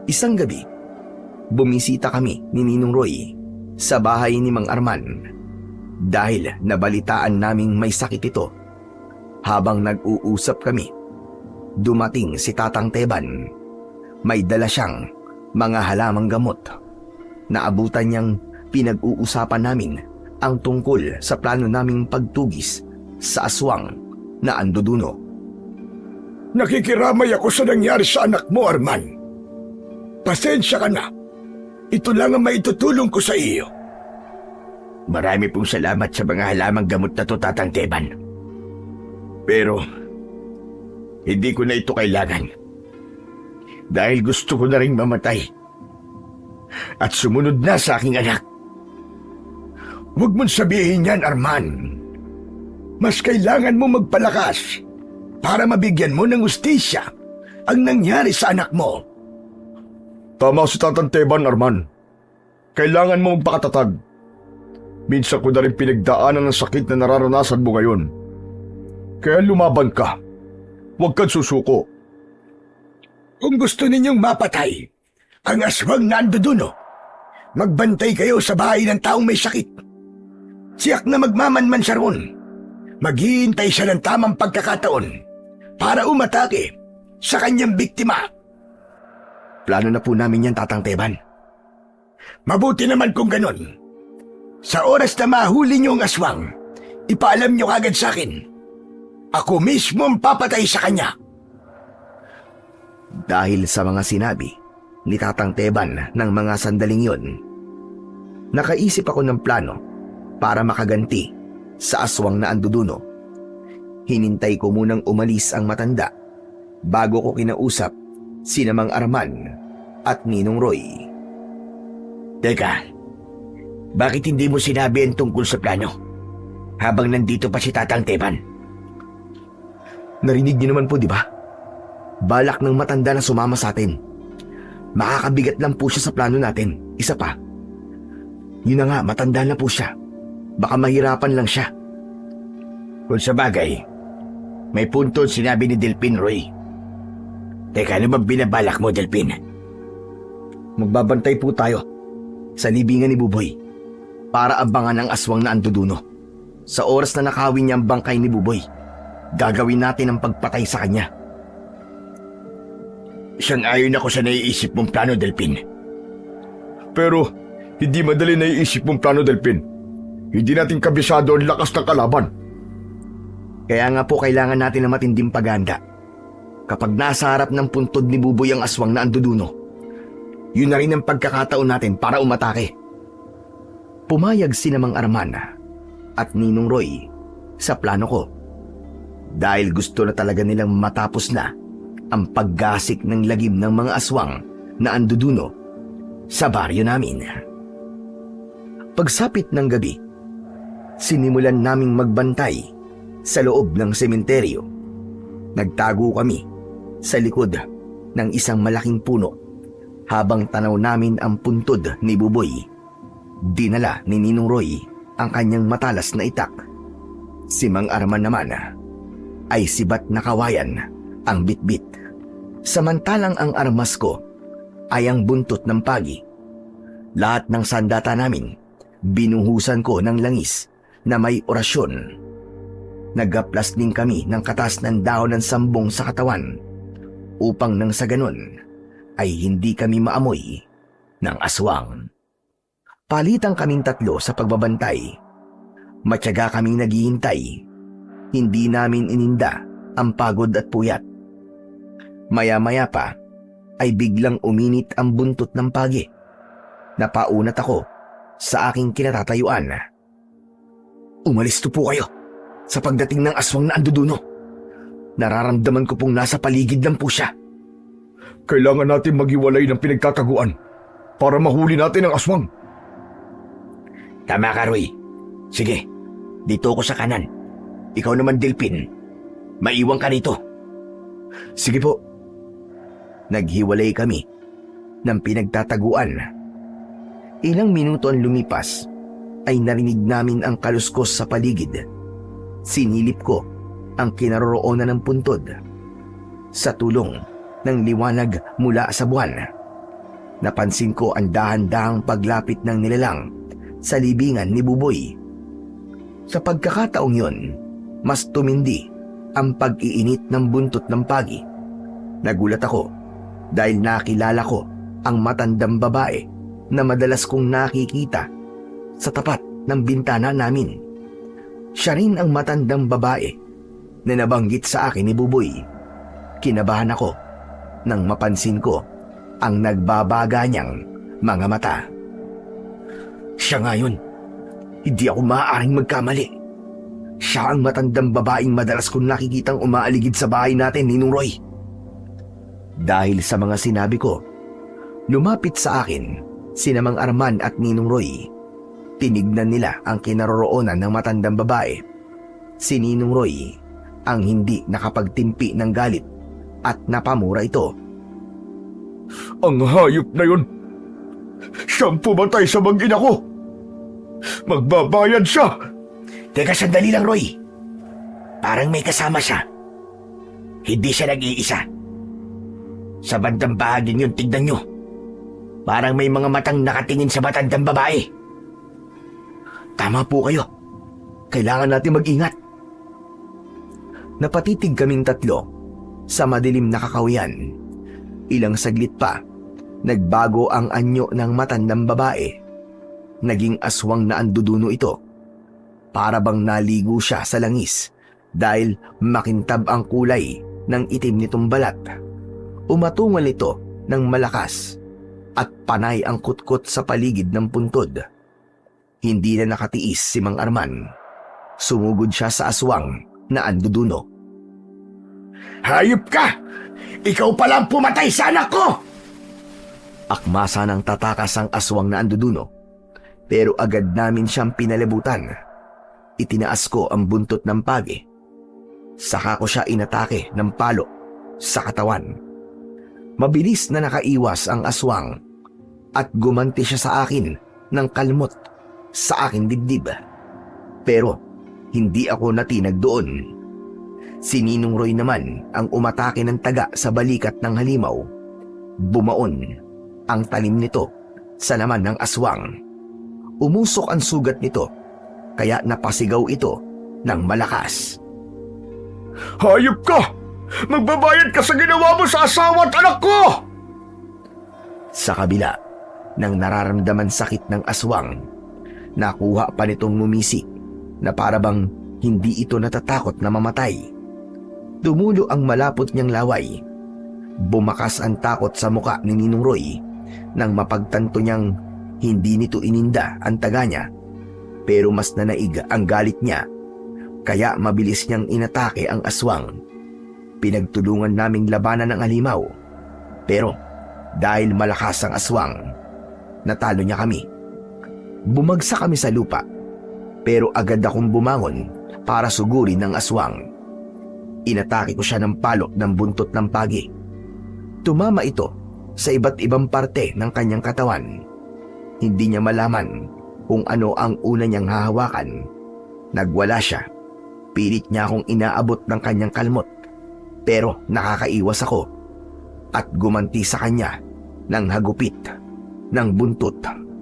Isang gabi, bumisita kami ni Ninong Roy sa bahay ni Mang Arman dahil nabalitaan naming may sakit ito. Habang nag-uusap kami, dumating si Tatang Teban. May dala siyang mga halamang gamot. Naabutan niyang pinag-uusapan namin ang tungkol sa plano naming pagtugis sa aswang na anduduno. Nakikiramay ako sa nangyari sa anak mo, Arman. Pasensya ka na. Ito lang ang maitutulong ko sa iyo. Marami pong salamat sa mga halamang gamot na to, Tatang Teban. Pero, hindi ko na ito kailangan. Dahil gusto ko na rin mamatay. At sumunod na sa aking anak. Huwag mong sabihin yan, Arman. Mas kailangan mo magpalakas para mabigyan mo ng hustisya ang nangyari sa anak mo. Tama si Tatang Teban, Arman. Kailangan mo magpakatatag. Minsan ko na rin pinagdaanan ng sakit na nararanasan mo ngayon. Kaya lumaban ka. Huwag kang susuko. Kung gusto ninyong mapatay ang aswang na anduduno, magbantay kayo sa bahay ng taong may sakit. Siyak na magmamanman siya roon. Maghihintay siya ng tamang pagkakataon para umatake sa kanyang biktima. Plano na po namin yan, Tatang Teban. Mabuti naman kung ganon. Sa oras na mahuli niyo ang aswang, ipaalam niyo kagad sa akin. Ako mismo ang papatay sa kanya. Dahil sa mga sinabi ni Tatang Teban ng mga sandaling yon, nakaisip ako ng plano para makaganti sa aswang na anduduno. Hinintay ko munang umalis ang matanda bago ko kinausap sina Mang Arman at Ninong Roy. Teka, bakit hindi mo sinabi ang tungkol sa plano habang nandito pa si Tatang Teban? Narinig niyo naman po, di ba? Balak ng matanda na sumama sa atin. Makakabigat lang po siya sa plano natin. Isa pa, yun na nga, matanda na po siya. Baka mahirapan lang siya. Kung sa bagay, may punto sinabi ni Delpin, Roy. Teka, ano bang binabalak mo, Delpin? Magbabantay po tayo sa libingan ni Buboy para abangan ang aswang na anduduno. Sa oras na nakawin niya ang bangkay ni Buboy, gagawin natin ang pagpatay sa kanya. Sang-ayon ako sa naiisip mong plano, Delpin. Pero, hindi madali naiisip mong plano, Delpin. Hindi natin kabisado ang lakas ng kalaban. Kaya nga po kailangan natin ng matinding paghahanda. Kapag nasa harap ng puntod ni Buboy ang aswang na anduduno, yun na rin ang pagkakataon natin para umatake. Pumayag sina Mang Arman at Ninong Roy sa plano ko dahil gusto na talaga nilang matapos na ang paggasik ng lagim ng mga aswang na anduduno sa baryo namin. Pagsapit ng gabi, sinimulan naming magbantay sa loob ng sementeryo. Nagtago kami sa likod ng isang malaking puno habang tanaw namin ang puntod ni Buboy. Dinala ni Ninong Roy ang kanyang matalas na itak. Si Mang Arman naman ay sibat na kawayan ang bitbit. Samantalang ang armas ko ay ang buntot ng pagi. Lahat ng sandata namin, binuhusan ko ng langis na may orasyon. Nagaplas din kami ng katas ng dahon ng sambong sa katawan upang nang sa ganun ay hindi kami maamoy ng aswang. Palitan kaming tatlo sa pagbabantay. Matyaga kaming naghihintay. Hindi namin ininda ang pagod at puyat. Maya-maya pa ay biglang uminit ang buntot ng pagi. Napaunat ako sa aking kinatatayuan. Umalis to po kayo sa pagdating ng aswang na anduduno. Nararamdaman ko pong nasa paligid lang po siya. Kailangan natin maghiwalay ng pinagtataguan para mahuli natin ang aswang. Tama ka, Roy. Sige, dito ako sa kanan. Ikaw naman, Delphin. Maiwan ka rito. Sige po. Naghiwalay kami ng pinagtataguan. Ilang minuto ang lumipas ay narinig namin ang kaluskos sa paligid. Sinilip ko ang kinaroroonan ng puntod. Sa tulong ng liwanag mula sa buwan, napansin ko ang dahan-dahang paglapit ng nilalang sa libingan ni Buboy. Sa pagkakataong yun, mas tumindi ang pag-iinit ng buntot ng pagi. Nagulat ako dahil nakilala ko ang matandang babae na madalas kong nakikita sa tapat ng bintana namin. Siya rin ang matandang babae na nabanggit sa akin ni Buboy. Kinabahan ako nang mapansin ko ang nagbabaga niyang mga mata. Siya nga yun. Hindi ako maaaring magkamali. Siya ang matandang babaeng madalas kong nakikitang umaaligid sa bahay natin, Ninong Roy. Dahil sa mga sinabi ko, lumapit sa akin sina Mang Arman at Ninong Roy. Tinignan nila ang kinaroroonan ng matandang babae. Si Ninong Roy ang hindi nakapagtimpi ng galit at napamura ito. Ang hayop na yun! Siyang pumatay sa mag-ina ko! Magbabayad siya! Teka, sandali lang, Roy. Parang may kasama siya. Hindi siya nag-iisa. Sa bandang bahagin yun, tignan nyo. Parang may mga matang nakatingin sa matandang babae. Tama po kayo. Kailangan natin mag-ingat. Napatitig kaming tatlo sa madilim na kakawian. Ilang saglit pa, nagbago ang anyo ng matandang babae. Naging aswang na anduduno ito. Para bang naligo siya sa langis dahil makintab ang kulay ng itim nitong balat. Umatungal ito ng malakas at panay ang kutkot sa paligid ng puntod. Hindi na nakatiis si Mang Arman. Sumugod siya sa aswang na anduduno. Hayop ka! Ikaw palang pumatay sa anak ko! Akmasa ng tatakas ang aswang na anduduno, pero agad namin siyang pinalibutan. Itinaas ko ang buntot ng pagi. Saka ko siya inatake ng palo sa katawan. Mabilis na nakaiwas ang aswang at gumanti siya sa akin ng kalmot sa aking dibdib. Pero hindi ako natinag doon. Si Ninong Roy naman ang umatake ng taga sa balikat ng halimaw. Bumaon ang talim nito sa laman ng aswang. Umusok ang sugat nito, kaya napasigaw ito ng malakas. Hayop ka! Magbabayad ka sa ginawa mo sa asawa at anak ko! Sa kabila ng nararamdaman sakit ng aswang, nakuha pa nitong ngumisik na parabang hindi ito natatakot na mamatay. Tumulo ang malapot niyang laway. Bumakas ang takot sa muka ni Ninong Roy nang mapagtanto niyang hindi nito ininda ang taga niya. Pero mas nanaig ang galit niya, kaya mabilis niyang inatake ang aswang. Pinagtulungan naming labanan ng halimaw, pero dahil malakas ang aswang, natalo niya kami. Bumagsak kami sa lupa, pero agad akong bumangon para sugurin ng aswang. Inatake ko siya ng palo ng buntot ng pagi. Tumama ito sa iba't ibang parte ng kanyang katawan. Hindi niya malaman kung ano ang una niyang hahawakan. Nagwala siya. Pilit niya akong inaabot ng kanyang kalmot. Pero nakakaiwas ako at gumanti sa kanya ng hagupit ng buntot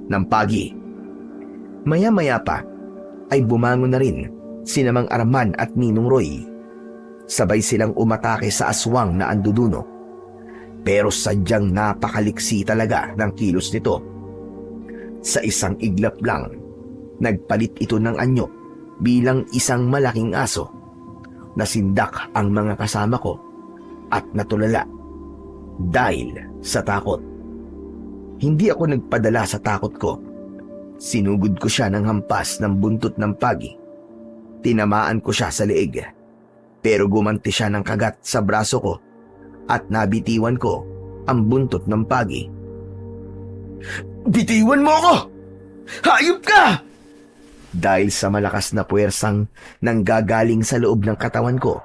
ng pagi. Maya-maya pa ay bumangon na rin sina Mang Arman at Ninong Roy. Sabay silang umatake sa aswang na anduduno. Pero sadyang napakaliksi talaga ng kilos nito. Sa isang iglap lang, nagpalit ito ng anyo bilang isang malaking aso. Nasindak ang mga kasama ko at natulala dahil sa takot. Hindi ako nagpadala sa takot ko. Sinugod ko siya ng hampas ng buntot ng pagi. Tinamaan ko siya sa leeg, pero gumanti siya ng kagat sa braso ko at nabitiwan ko ang buntot ng pagi. Bitiwan mo ako! Hayop ka! Dahil sa malakas na puwersang nanggagaling sa loob ng katawan ko,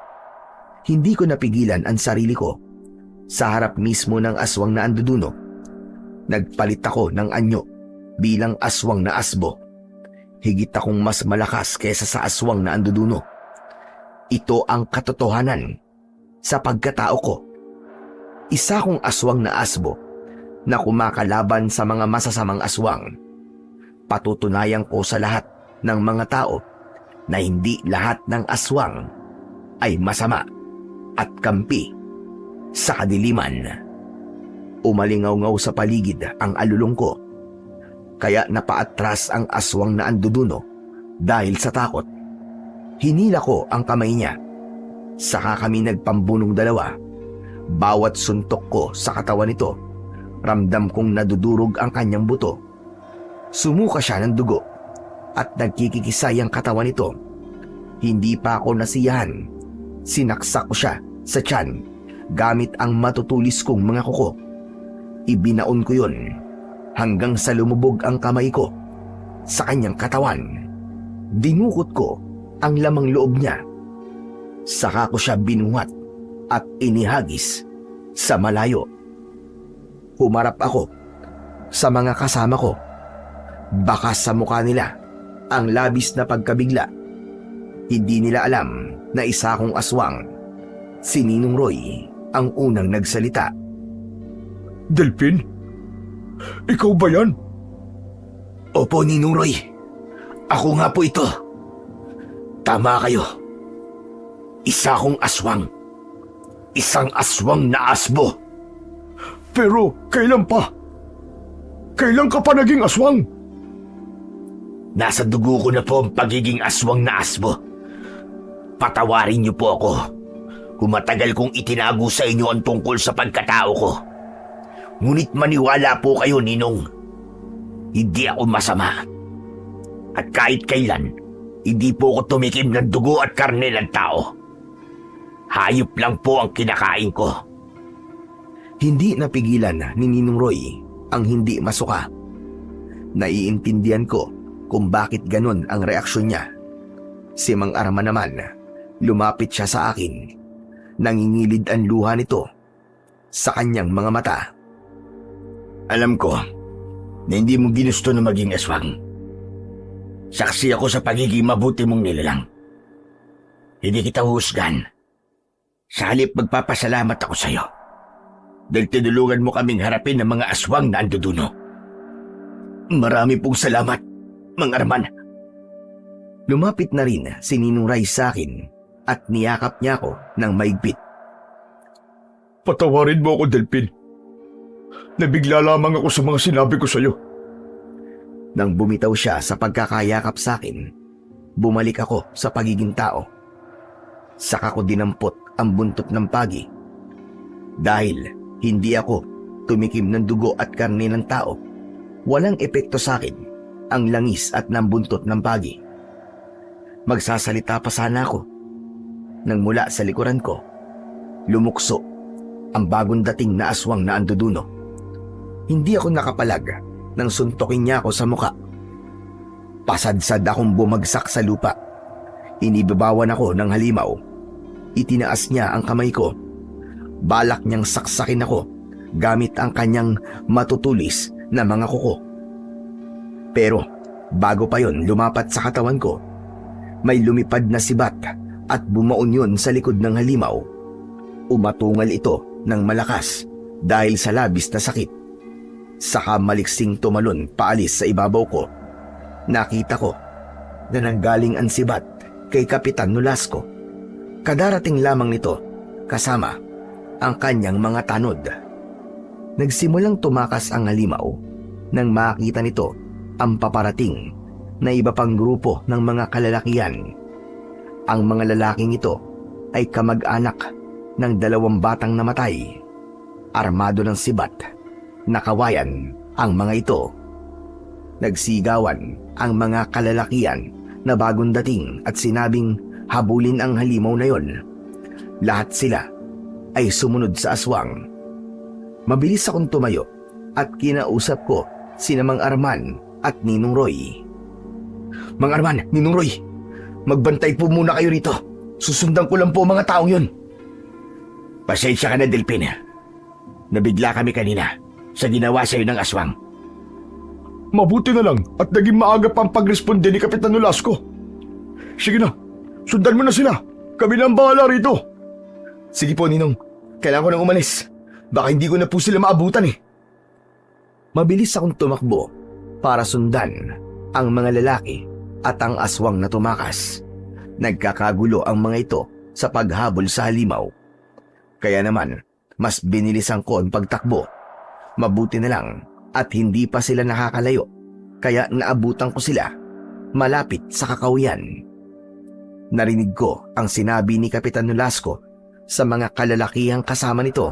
hindi ko napigilan ang sarili ko. Sa harap mismo ng aswang na anduduno, nagpalit ako ng anyo bilang aswang na asbo. Higit akong mas malakas kaysa sa aswang na anduduno. Ito ang katotohanan sa pagkatao ko. Isa kong aswang na asbo na kumakalaban sa mga masasamang aswang. Patutunayan ko sa lahat ng mga tao na hindi lahat ng aswang ay masama at kampi sa kadiliman. Umalingaw-ngaw sa paligid ang alulong ko, kaya napaatras ang aswang na anduduno dahil sa takot. Hinila ko ang kamay niya, saka kami nagpambunong dalawa. Bawat suntok ko sa katawan nito, ramdam kong nadudurog ang kanyang buto. Sumuka siya ng dugo at nagkikikisay ang katawan nito. Hindi pa ako nasiyahan. Sinaksak ko siya sa tiyan gamit ang matutulis kong mga kuko. Ibinaon ko yun hanggang sa lumubog ang kamay ko sa kanyang katawan. Dinukot ko ang lamang loob niya. Saka ko siya binuhat at inihagis sa malayo. Humarap ako sa mga kasama ko. Baka sa mukha nila ang labis na pagkabigla. Hindi nila alam na isa akong aswang. Si Ninong Roy ang unang nagsalita. Delphin? Ikaw ba yan? Opo, Ninong Roy. Ako nga po ito. Tama kayo. Isa akong aswang. Isang aswang na asbo. Pero kailan pa? Kailan ka pa naging aswang? Nasa dugo ko na po ang pagiging aswang na asbo. Patawarin niyo po ako kung matagal kong itinago sa inyo ang tungkol sa pagkatao ko. Ngunit maniwala po kayo, Ninong. Hindi ako masama. At kahit kailan, hindi po ako tumikim ng dugo at karne ng tao. Hayop lang po ang kinakain ko. Hindi napigilan ni Ninong Roy ang hindi masuka. Naiintindihan ko kung bakit ganun ang reaksyon niya. Si Mang Arman naman, lumapit siya sa akin. Nangingilid ang luha nito sa kanyang mga mata. Alam ko na hindi mo ginusto na maging aswang. Saksi ako sa pagiging mabuti mong nilalang. Hindi kita husgan. Sa halip magpapasalamat ako sa iyo dahil tinulungan mo kaming harapin ng mga aswang na anduduno. Marami pong salamat, Mang Arman. Lumapit na rin si Ninong Ray sa akin at niyakap niya ako ng maigpit. Patawarin mo ako, Delphin. Nabigla lamang ako sa mga sinabi ko sa iyo. Nang bumitaw siya sa pagkakayakap sa akin, bumalik ako sa pagiging tao. Saka ko dinampot ang buntot ng pagi. Dahil hindi ako tumikim ng dugo at karne ng tao, walang epekto sa akin ang langis at nambuntot ng pagi. Magsasalita pa sana ako nang mula sa likuran ko, lumukso ang bagong dating na aswang na anduduno. Hindi ako nakapalag nang suntokin niya ako sa muka. Pasadsad akong bumagsak sa lupa. Inibabawan ako ng halimaw. Itinaas niya ang kamay ko. Balak niyang saksakin ako gamit ang kanyang matutulis na mga kuko. Pero bago pa yon lumapat sa katawan ko, may lumipad na sibat at bumaon yun sa likod ng halimaw. Umatungal ito ng malakas dahil sa labis na sakit. Saka maliksing tumalon paalis sa ibabaw ko. Nakita ko na nanggaling ang sibat kay Kapitan Nolasco. Kadarating lamang nito kasama ang kanyang mga tanod. Nagsimulang tumakas ang halimaw nang makita nito ang paparating na iba pang grupo ng mga kalalakihan. Ang mga lalaking ito ay kamag-anak ng 2 batang namatay. Armado ng sibat, nakawayan ang mga ito. Nagsigawan ang mga kalalakihan na bagong dating at sinabing habulin ang halimaw na yon. Lahat sila ay sumunod sa aswang. Mabilis akong tumayo at kinausap ko sina Mang Arman at Ninong Roy. Mang Arman, Ninong Roy, magbantay po muna kayo rito. Susundan ko lang po mga taong yun. Pasensya ka na, Delphin. Nabigla kami kanina sa ginawa sa'yo ng aswang. Mabuti na lang at naging maaga pang pagresponde ni Kapitan Nolasco. Sige na, sundan mo na sila. Kami na ang bahala rito. Sige po, Ninong. Kailangan ko nang umalis. Baka hindi ko na po sila maabutan eh. Mabilis akong tumakbo para sundan ang mga lalaki at ang aswang na tumakas. Nagkakagulo ang mga ito sa paghabol sa halimaw. Kaya naman, mas binilisan ko ang pagtakbo. Mabuti na lang at hindi pa sila nakakalayo. Kaya naabutan ko sila malapit sa kakawian. Narinig ko ang sinabi ni Kapitan Nolasco sa mga kalalakihang kasama nito.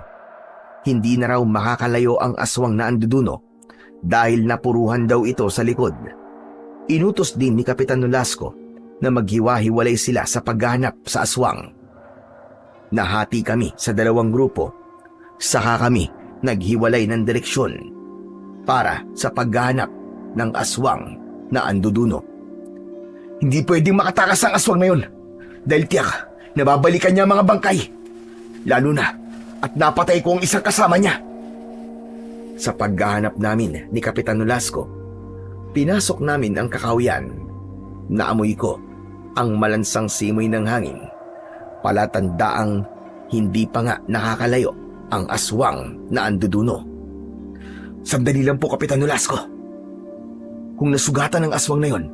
Hindi na raw makakalayo ang aswang na anduduno dahil napuruhan daw ito sa likod. Inutos din ni Kapitan Nolasco na maghiwa-hiwalay sila sa paghahanap sa aswang. Nahati kami sa 2 grupo, saka kami naghiwalay ng direksyon para sa paghahanap ng aswang na anduduno. Hindi pwedeng makatakas ang aswang na yun dahil tiyak nababalikan niya ang mga bangkay. Lalo na at napatay ko ang isang kasama niya. Sa paghahanap namin ni Kapitan Nolasco, pinasok namin ang kakawian. Naamoy ko ang malansang simoy ng hangin. Palatandaang hindi pa nga nakakalayo ang aswang na anduduno. Sandali lang po, Kapitan Nolasco. Kung nasugatan ng aswang na yon,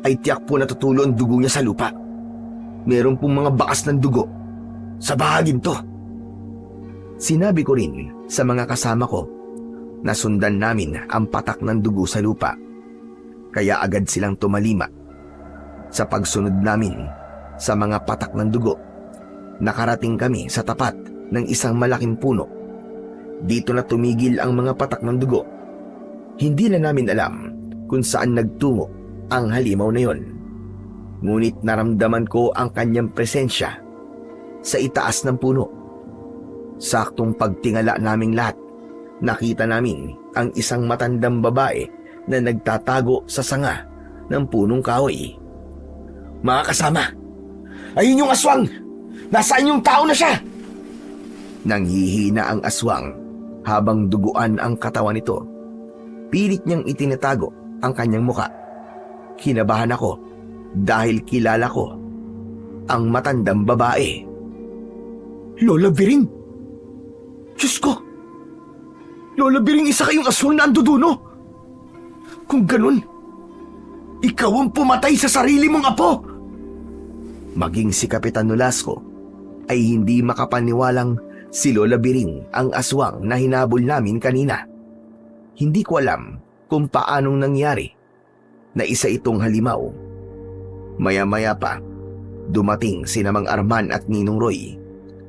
ay tiyak po natutulo ang dugo niya sa lupa. Meron pong mga bakas ng dugo sa bahagin to. Sinabi ko rin sa mga kasama ko na sundan namin ang patak ng dugo sa lupa. Kaya agad silang tumalima. Sa pagsunod namin sa mga patak ng dugo, nakarating kami sa tapat ng isang malaking puno. Dito na tumigil ang mga patak ng dugo. Hindi na namin alam kung saan nagtungo ang halimaw na yon. Ngunit naramdaman ko ang kanyang presensya sa itaas ng puno. Saktong pagtingala naming lahat, nakita namin ang isang matandang babae na nagtatago sa sanga ng punong kahoy. Mga kasama, ayun yung aswang! Nasaan yung tao na siya? Nanghihina ang aswang habang duguan ang katawan nito. Pilit niyang itinatago ang kanyang muka. Kinabahan ako dahil kilala ko ang matandang babae. Lola Biring! Diyos ko! Lola Biring, isa kayong aswang na anduduno! Kung ganun, ikaw ang pumatay sa sarili mong apo! Maging si Kapitan Nolasco ay hindi makapaniwalang si Lola Biring ang aswang na hinabol namin kanina. Hindi ko alam kung paanong nangyari na isa itong halimaw. Maya-maya pa, dumating sina Mang Arman at Ninong Roy.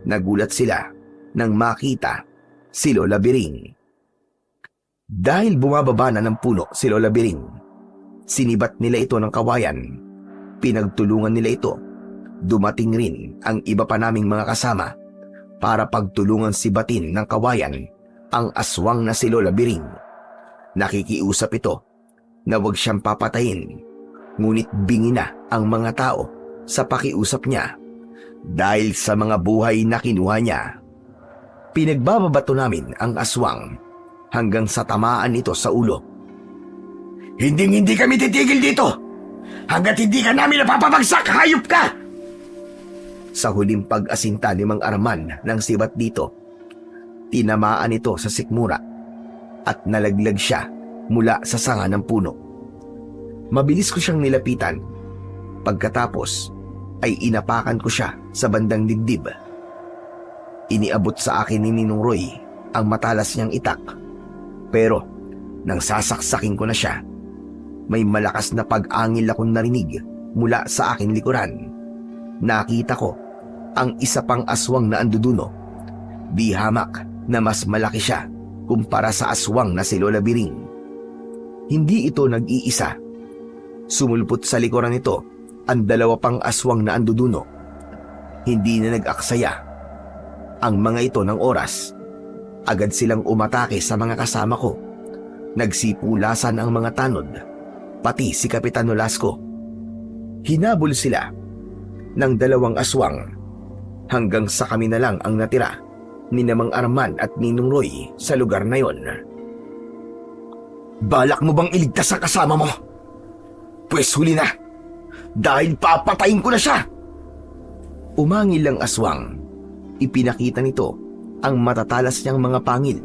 Nagulat sila nang makita si Lola Biring. Dahil bumababa na ng puno si Lola Biring, sinibat nila ito ng kawayan. Pinagtulungan nila ito. Dumating rin ang iba pa naming mga kasama para pagtulungan sibatin ng kawayan ang aswang na si Lola Biring. Nakikiusap ito na huwag siyang papatayin, ngunit bingi na ang mga tao sa pakiusap niya dahil sa mga buhay na kinuha niya. Pinagbababato namin ang aswang hanggang sa tamaan ito sa ulo. Hindi kami titigil dito hanggat hindi ka namin napapabagsak, hayop ka! Sa huling pag-asinta ni Mang Arman ng sibat dito, tinamaan ito sa sikmura at nalaglag siya mula sa sanga ng puno. Mabilis ko siyang nilapitan. Pagkatapos ay inapakan ko siya sa bandang dibdib. Iniabot sa akin ni Ninong Roy ang matalas niyang itak. Pero nang sasaksakin ko na siya, may malakas na pag-angil akong narinig mula sa aking likuran. Nakita ko ang isa pang aswang na anduduno. Di hamak na mas malaki siya kumpara sa aswang na si Lola Biring. Hindi ito nag-iisa. Sumulpot sa likuran nito ang dalawa pang aswang na anduduno. Hindi na nag-aksaya ang mga ito ng oras. Agad silang umatake sa mga kasama ko. Nagsipulasan ang mga tanod, pati si Kapitan Nolasco. Hinabol sila ng dalawang aswang hanggang sa kami na lang ang natira ni Mang Arman at Ninong Roy sa lugar na yon. Balak mo bang iligtas ang kasama mo? Pwes huli na, dahil papatayin ko na siya! Umangil ang aswang. Ipinakita nito ang matatalas niyang mga pangil.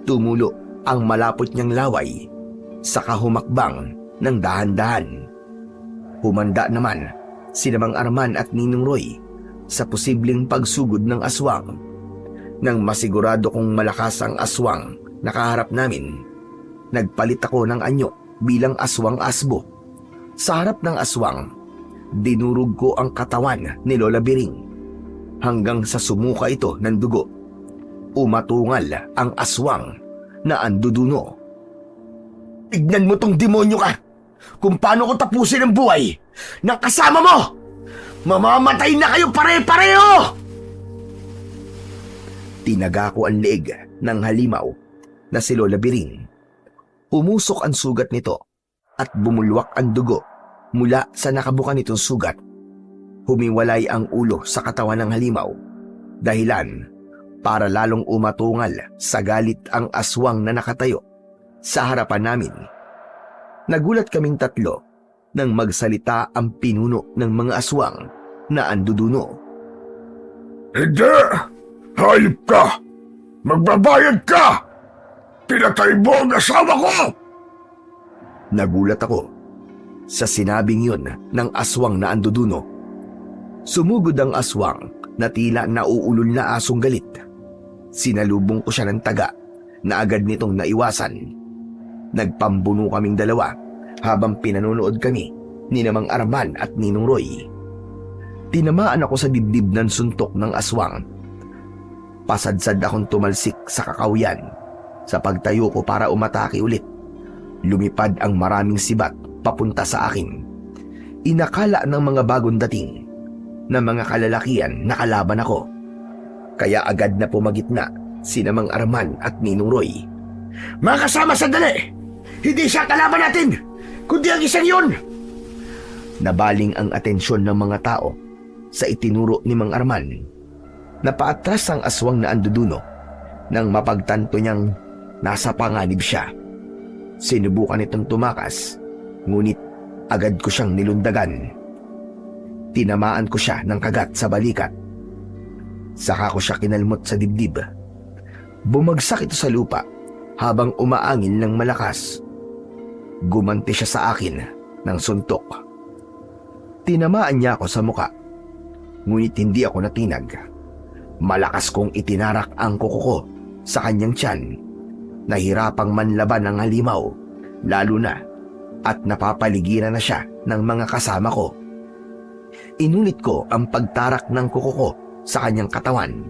Tumulo ang malapot niyang laway, saka humakbang ng dahan-dahan. Humanda naman si Mang Arman at Ninong Roy sa posibleng pagsugod ng aswang. Nang masigurado kong malakas ang aswang na kaharap namin, nagpalit ako ng anyo bilang aswang asbo. Sa harap ng aswang, dinurog ko ang katawan ni Lola Biring hanggang sa sumuka ito ng dugo. Umatungal ang aswang na anduduno. Tignan mo tong demonyo ka! Kung paano ko tapusin ang buhay ng kasama mo! Mamamatay na kayo pare-pareho! Tinaga ko ang leeg ng halimaw na si Lola Biring. Umusok ang sugat nito at bumulwak ang dugo mula sa nakabuka nitong sugat. Humiwalay ang ulo sa katawan ng halimaw, dahilan para lalong umatungal sa galit ang aswang na nakatayo sa harapan namin. Nagulat kaming tatlo nang magsalita ang pinuno ng mga aswang na anduduno. Hindi! Hayop ka! Magbabayad ka! Pinatay mo ang asawa ko! Nagulat ako sa sinabing yun ng aswang na anduduno. Sumugod ang aswang na tila nauulol na asong galit. Sinalubong ko siya ng taga na agad nitong naiwasan. Nagpambuno kaming dalawa habang pinanonood kami ni Mang Arman at Ninong Roy. Tinamaan ako sa dibdib ng suntok ng aswang. Pasadsad akong tumalsik sa kakawyan. Sa pagtayo ko para umatake ulit, lumipad ang maraming sibat papunta sa akin. Inakala ng mga bagong dating na mga kalalakian na kalaban ako. Kaya agad na pumagitna si Mang Arman at Ninong Roy. Mga kasama, sandali! Hindi siya kalaban natin, kundi ang isang yun! Nabaling ang atensyon ng mga tao sa itinuro ni Mang Arman. Napaatras ang aswang na anduduno nang mapagtanto niyang nasa panganib siya. Sinubukan itong tumakas, ngunit agad ko siyang nilundagan. Tinamaan ko siya ng kagat sa balikat. Saka ko siya kinalmot sa dibdib. Bumagsak ito sa lupa habang umaangin ng malakas. Gumanti siya sa akin ng suntok. Tinamaan niya ako sa muka, ngunit hindi ako natinag. Malakas kong itinarak ang kuko ko sa kanyang tiyan. Nahirapang manlaban ng halimaw, lalo na at napapaligiran na siya ng mga kasama ko. Inulit ko ang pagtarak ng kuko ko sa kanyang katawan.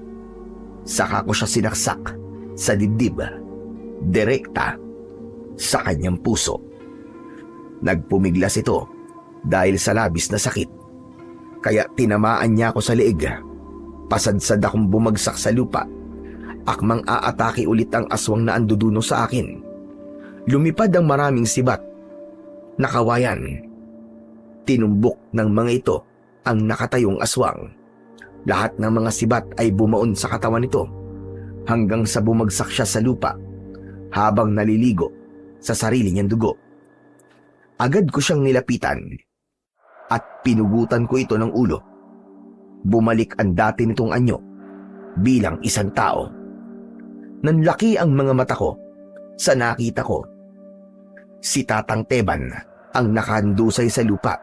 Saka ko siya sinaksak sa dibdib, direkta sa kanyang puso. Nagpumiglas ito dahil sa labis na sakit. Kaya tinamaan niya ako sa leeg. Pasadsad akong bumagsak sa lupa. Akmang aatake ulit ang aswang na anduduno sa akin. Lumipad ang maraming sibat na kawayan. Tinumbok ng mga ito ang nakatayong aswang. Lahat ng mga sibat ay bumaon sa katawan nito hanggang sa bumagsak siya sa lupa habang naliligo sa sarili niyang dugo. Agad ko siyang nilapitan at pinugutan ko ito ng ulo. bumalik ang dati nitong anyo bilang isang tao. Nanlaki ang mga mata ko sa nakita ko. Si Tatang Teban ang nakahandusay sa lupa.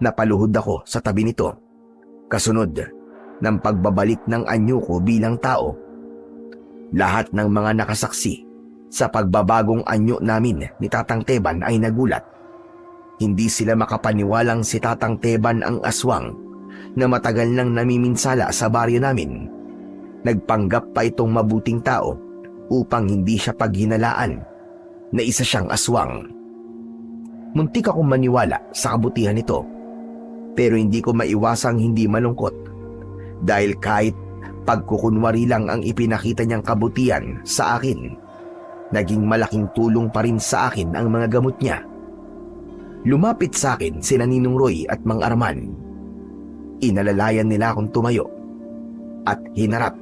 Napaluhod ako sa tabi nito, kasunod ng pagbabalik ng anyo ko bilang tao. Lahat ng mga nakasaksi sa pagbabagong anyo namin ni Tatang Teban ay nagulat. Hindi sila makapaniwalang si Tatang Teban ang aswang na matagal nang namiminsala sa baryo namin. Nagpanggap pa itong mabuting tao upang hindi siya paghinalaan na isa siyang aswang. Muntik akong maniwala sa kabutihan nito, pero hindi ko maiwasang hindi malungkot dahil kahit pagkukunwari lang ang ipinakita niyang kabutihan sa akin, naging malaking tulong pa rin sa akin ang mga gamot niya. Lumapit sa akin sina Ninong Roy at Mang Arman. Inalalayan nila akong tumayo at hinarap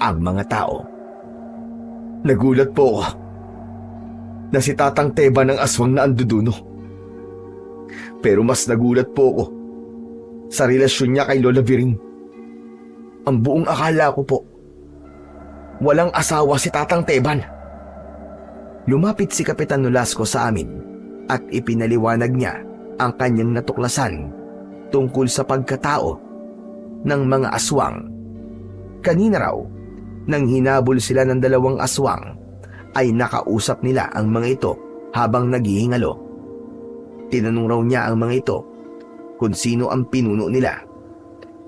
ang mga tao. Nagulat po ako na si Tatang Teban ang aswang na anduduno. Pero mas nagulat po ako sa relasyon niya kay Lola Biring. Ang buong akala ko po, walang asawa si Tatang Teban. Lumapit si Kapitan Nolasco sa amin at ipinaliwanag niya ang kanyang natuklasan tungkol sa pagkatao ng mga aswang. Kanina raw, nang hinabol sila ng 2 aswang, ay nakausap nila ang mga ito habang naghihingalo. Tinanong raw niya ang mga ito kung sino ang pinuno nila.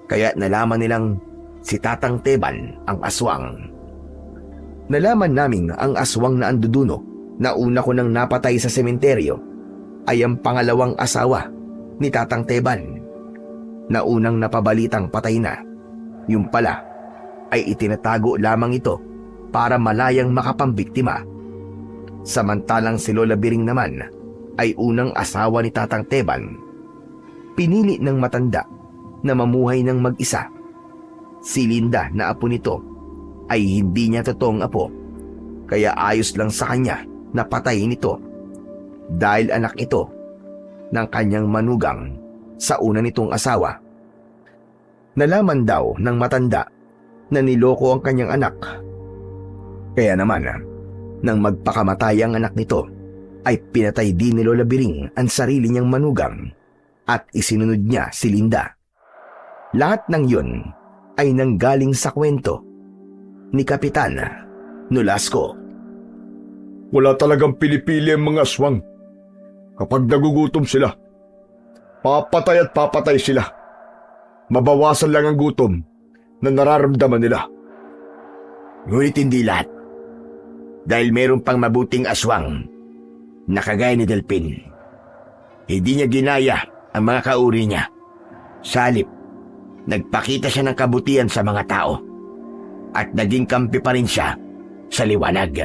Kaya nalaman nilang si Tatang Teban ang aswang. Nalaman naming ang aswang na anduduno na una ko nang napatay sa sementeryo ay ang pangalawang asawa ni Tatang Teban na unang napabalitang patay na. Yung pala ay itinatago lamang ito para malayang makapambiktima. Samantalang si Lola Biring naman ay unang asawa ni Tatang Teban. Pinili ng matanda na mamuhay ng mag-isa. Si Linda na apo nito ay hindi niya totoong apo, kaya ayos lang sa kanya na patayin ito dahil anak ito ng kanyang manugang sa una nitong asawa. Nalaman daw ng matanda na niloko ang kanyang anak. Kaya naman, nang magpakamatay ang anak nito, ay pinatay din ni Lola Biring ang sarili niyang manugang at isinunod niya si Linda. Lahat ng yun ay nanggaling sa kwento ni Kapitan Nolasco. Wala talagang pinipili ang mga aswang. Kapag nagugutom sila, papatay at papatay sila. Mabawasan lang ang gutom na nararamdaman nila. Ngunit hindi lahat. Dahil meron pang mabuting aswang na kagaya ni Delpin. Hindi niya ginaya ang mga kauri niya. Sa halip, nagpakita siya ng kabutihan sa mga tao at naging kampi pa rin siya sa liwanag.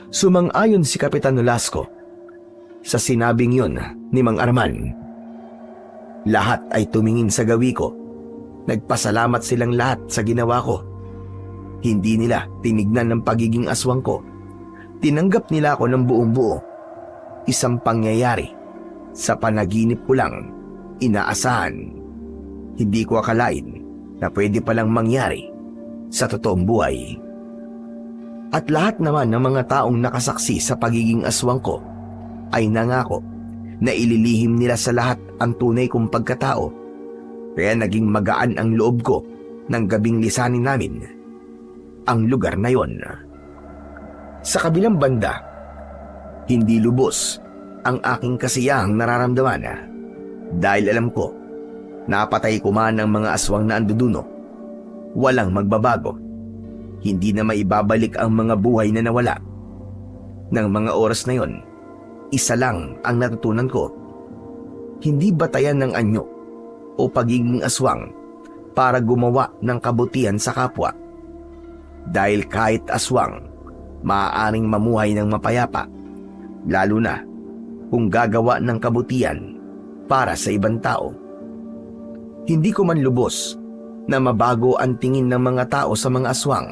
Sumang-ayon si Kapitan Nolasco sa sinabing yun ni Mang Arman. Lahat ay tumingin sa gawi ko. Nagpasalamat silang lahat sa ginawa ko. Hindi nila tinignan ng pagiging aswang ko. Tinanggap nila ako ng buong buo. Isang pangyayari sa panaginip ko lang inaasahan. Hindi ko akalain na pwede palang mangyari sa totoong buhay. At lahat naman ng mga taong nakasaksi sa pagiging aswang ko ay nangako na ililihim nila sa lahat ang tunay kong pagkatao. Kaya naging magaan ang loob ko ng gabing lisanin namin ang lugar na yon. Sa kabilang banda, hindi lubos ang aking kasiyahang nararamdaman dahil alam ko, napatay ko man ang mga aswang na anduduno. Walang magbabago. Hindi na maibabalik ang mga buhay na nawala. Nang mga oras na yon, isa lang ang natutunan ko. Hindi batayan ng anyo o pagiging aswang para gumawa ng kabutihan sa kapwa. Dahil kahit aswang, maaaring mamuhay ng mapayapa, lalo na kung gagawa ng kabutihan para sa ibang tao. Hindi ko man lubos na mabago ang tingin ng mga tao sa mga aswang.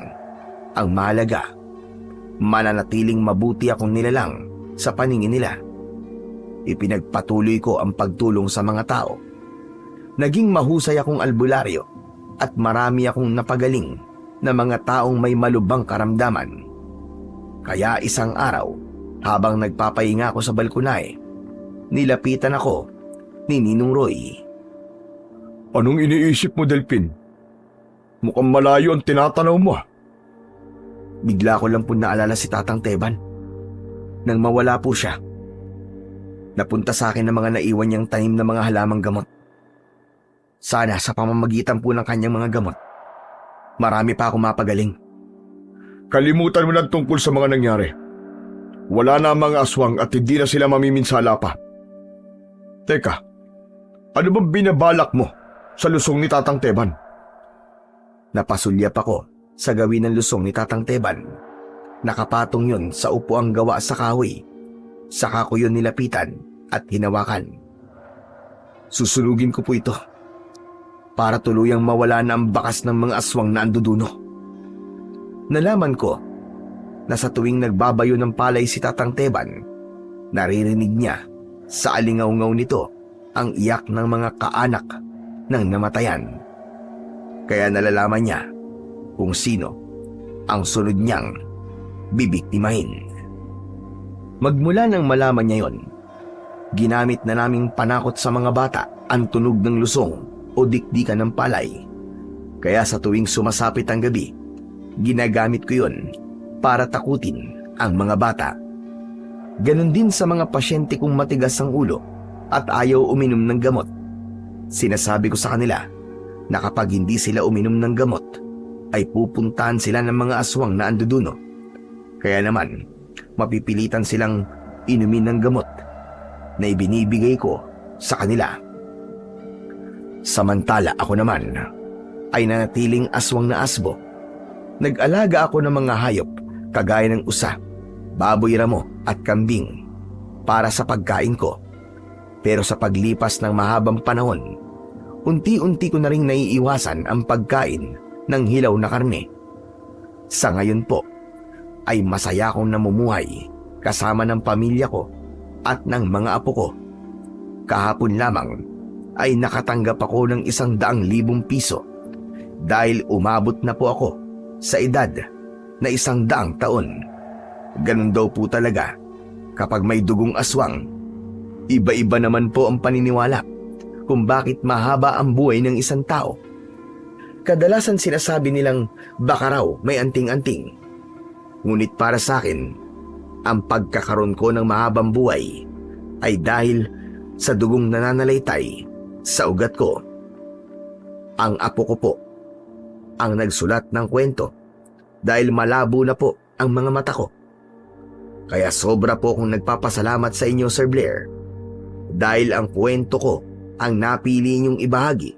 Ang mahalaga, mananatiling mabuti akong nilalang sa paningin nila. Ipinagpatuloy ko ang pagtulong sa mga tao. Naging mahusay akong albularyo at marami akong napagaling na mga taong may malubhang karamdaman. Kaya isang araw, habang nagpapahinga ako sa balkonahe, nilapitan ako ni Ninong Roy. Anong iniisip mo, Delphin? Mukhang malayo ang tinatanaw mo. Bigla ko lang po naalala si Tatang Teban. Nang mawala po siya, napunta sa akin ng mga naiwan niyang tanim na mga halamang gamot. Sana sa pamamagitan po ng kanyang mga gamot, marami pa akong mapagaling. Kalimutan mo lang tungkol sa mga nangyari. Wala na ang mga aswang at hindi na sila mamiminsala pa. Teka, ano bang binabalak mo sa lusong ni Tatang Teban? Napasulyap ako sa gawin ng lusong ni Tatang Teban. Nakapatong yun sa upuang gawa sa kahoy. Saka ko yun nilapitan at hinawakan. Susunugin ko po ito para tuluyang mawala na ang bakas ng mga aswang na anduduno. Nalaman ko na sa tuwing nagbabayo ng palay si Tatang Teban, naririnig niya sa alingaw-ngaw nito ang iyak ng mga kaanak ng namatayan. Kaya nalalaman niya kung sino ang sunod niyang bibiktimahin. Magmula nang malaman niya yon, ginamit na naming panakot sa mga bata ang tunog ng lusong o dikdikan ng palay. Kaya sa tuwing sumasapit ang gabi, ginagamit ko yon para takutin ang mga bata. Ganon din sa mga pasyente kong matigas ang ulo at ayaw uminom ng gamot. Sinasabi ko sa kanila na kapag hindi sila uminom ng gamot, ay pupuntahan sila ng mga aswang na anduduno. Kaya naman, mapipilitan silang inumin ng gamot na ibinibigay ko sa kanila. Samantala ako naman ay nanatiling aswang na asbo. Nag-alaga ako ng mga hayop kagaya ng usa, baboy ramo at kambing para sa pagkain ko. Pero sa paglipas ng mahabang panahon, unti-unti ko na ring naiiwasan ang pagkain ng hilaw na karne. Sa ngayon po, ay masaya akong namumuhay kasama ng pamilya ko at ng mga apo ko. Kahapon lamang ay nakatanggap ako ng 100,000 piso dahil umabot na po ako sa edad na 100 taon. Ganun daw po talaga kapag may dugong aswang. Iba-iba naman po ang paniniwala kung bakit mahaba ang buhay ng isang tao. Kadalasan sinasabi nilang baka raw may anting-anting. Ngunit para sa akin, ang pagkakaroon ko ng mahabang buhay ay dahil sa dugong nananalaytay sa ugat ko. Ang apo ko po ang nagsulat ng kwento dahil malabo na po ang mga mata ko. Kaya sobra po akong nagpapasalamat sa inyo, Sir Blair, dahil ang kwento ko ang napili niyong ibahagi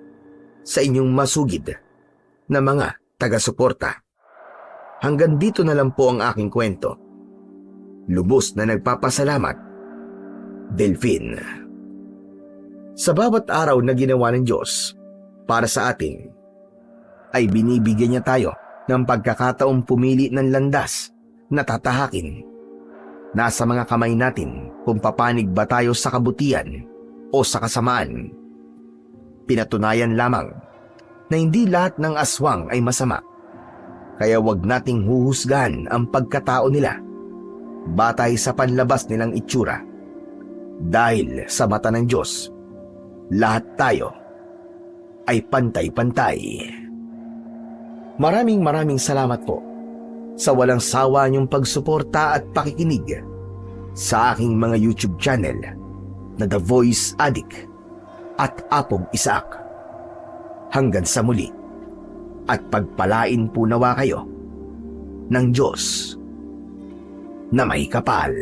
sa inyong masugid na mga taga-suporta. Hanggang dito na lang po ang aking kwento. Lubos na nagpapasalamat, Delphin. Sa bawat araw na ginawa ng Diyos para sa atin, ay binibigyan niya tayo ng pagkakataong pumili ng landas na tatahakin. Nasa mga kamay natin kung papanig ba tayo sa kabutihan o sa kasamaan. Pinatunayan lamang na hindi lahat ng aswang ay masama. Kaya wag nating huhusgahan ang pagkatao nila batay sa panlabas nilang itsura. Dahil sa mata ng Diyos, lahat tayo ay pantay-pantay. Maraming salamat po sa walang sawa niyong pagsuporta at pakikinig sa aking mga YouTube channel na The Voice Addict at Apong Isaac. Hanggang sa muli, at pagpalain po nawa kayo ng Diyos na may kapal.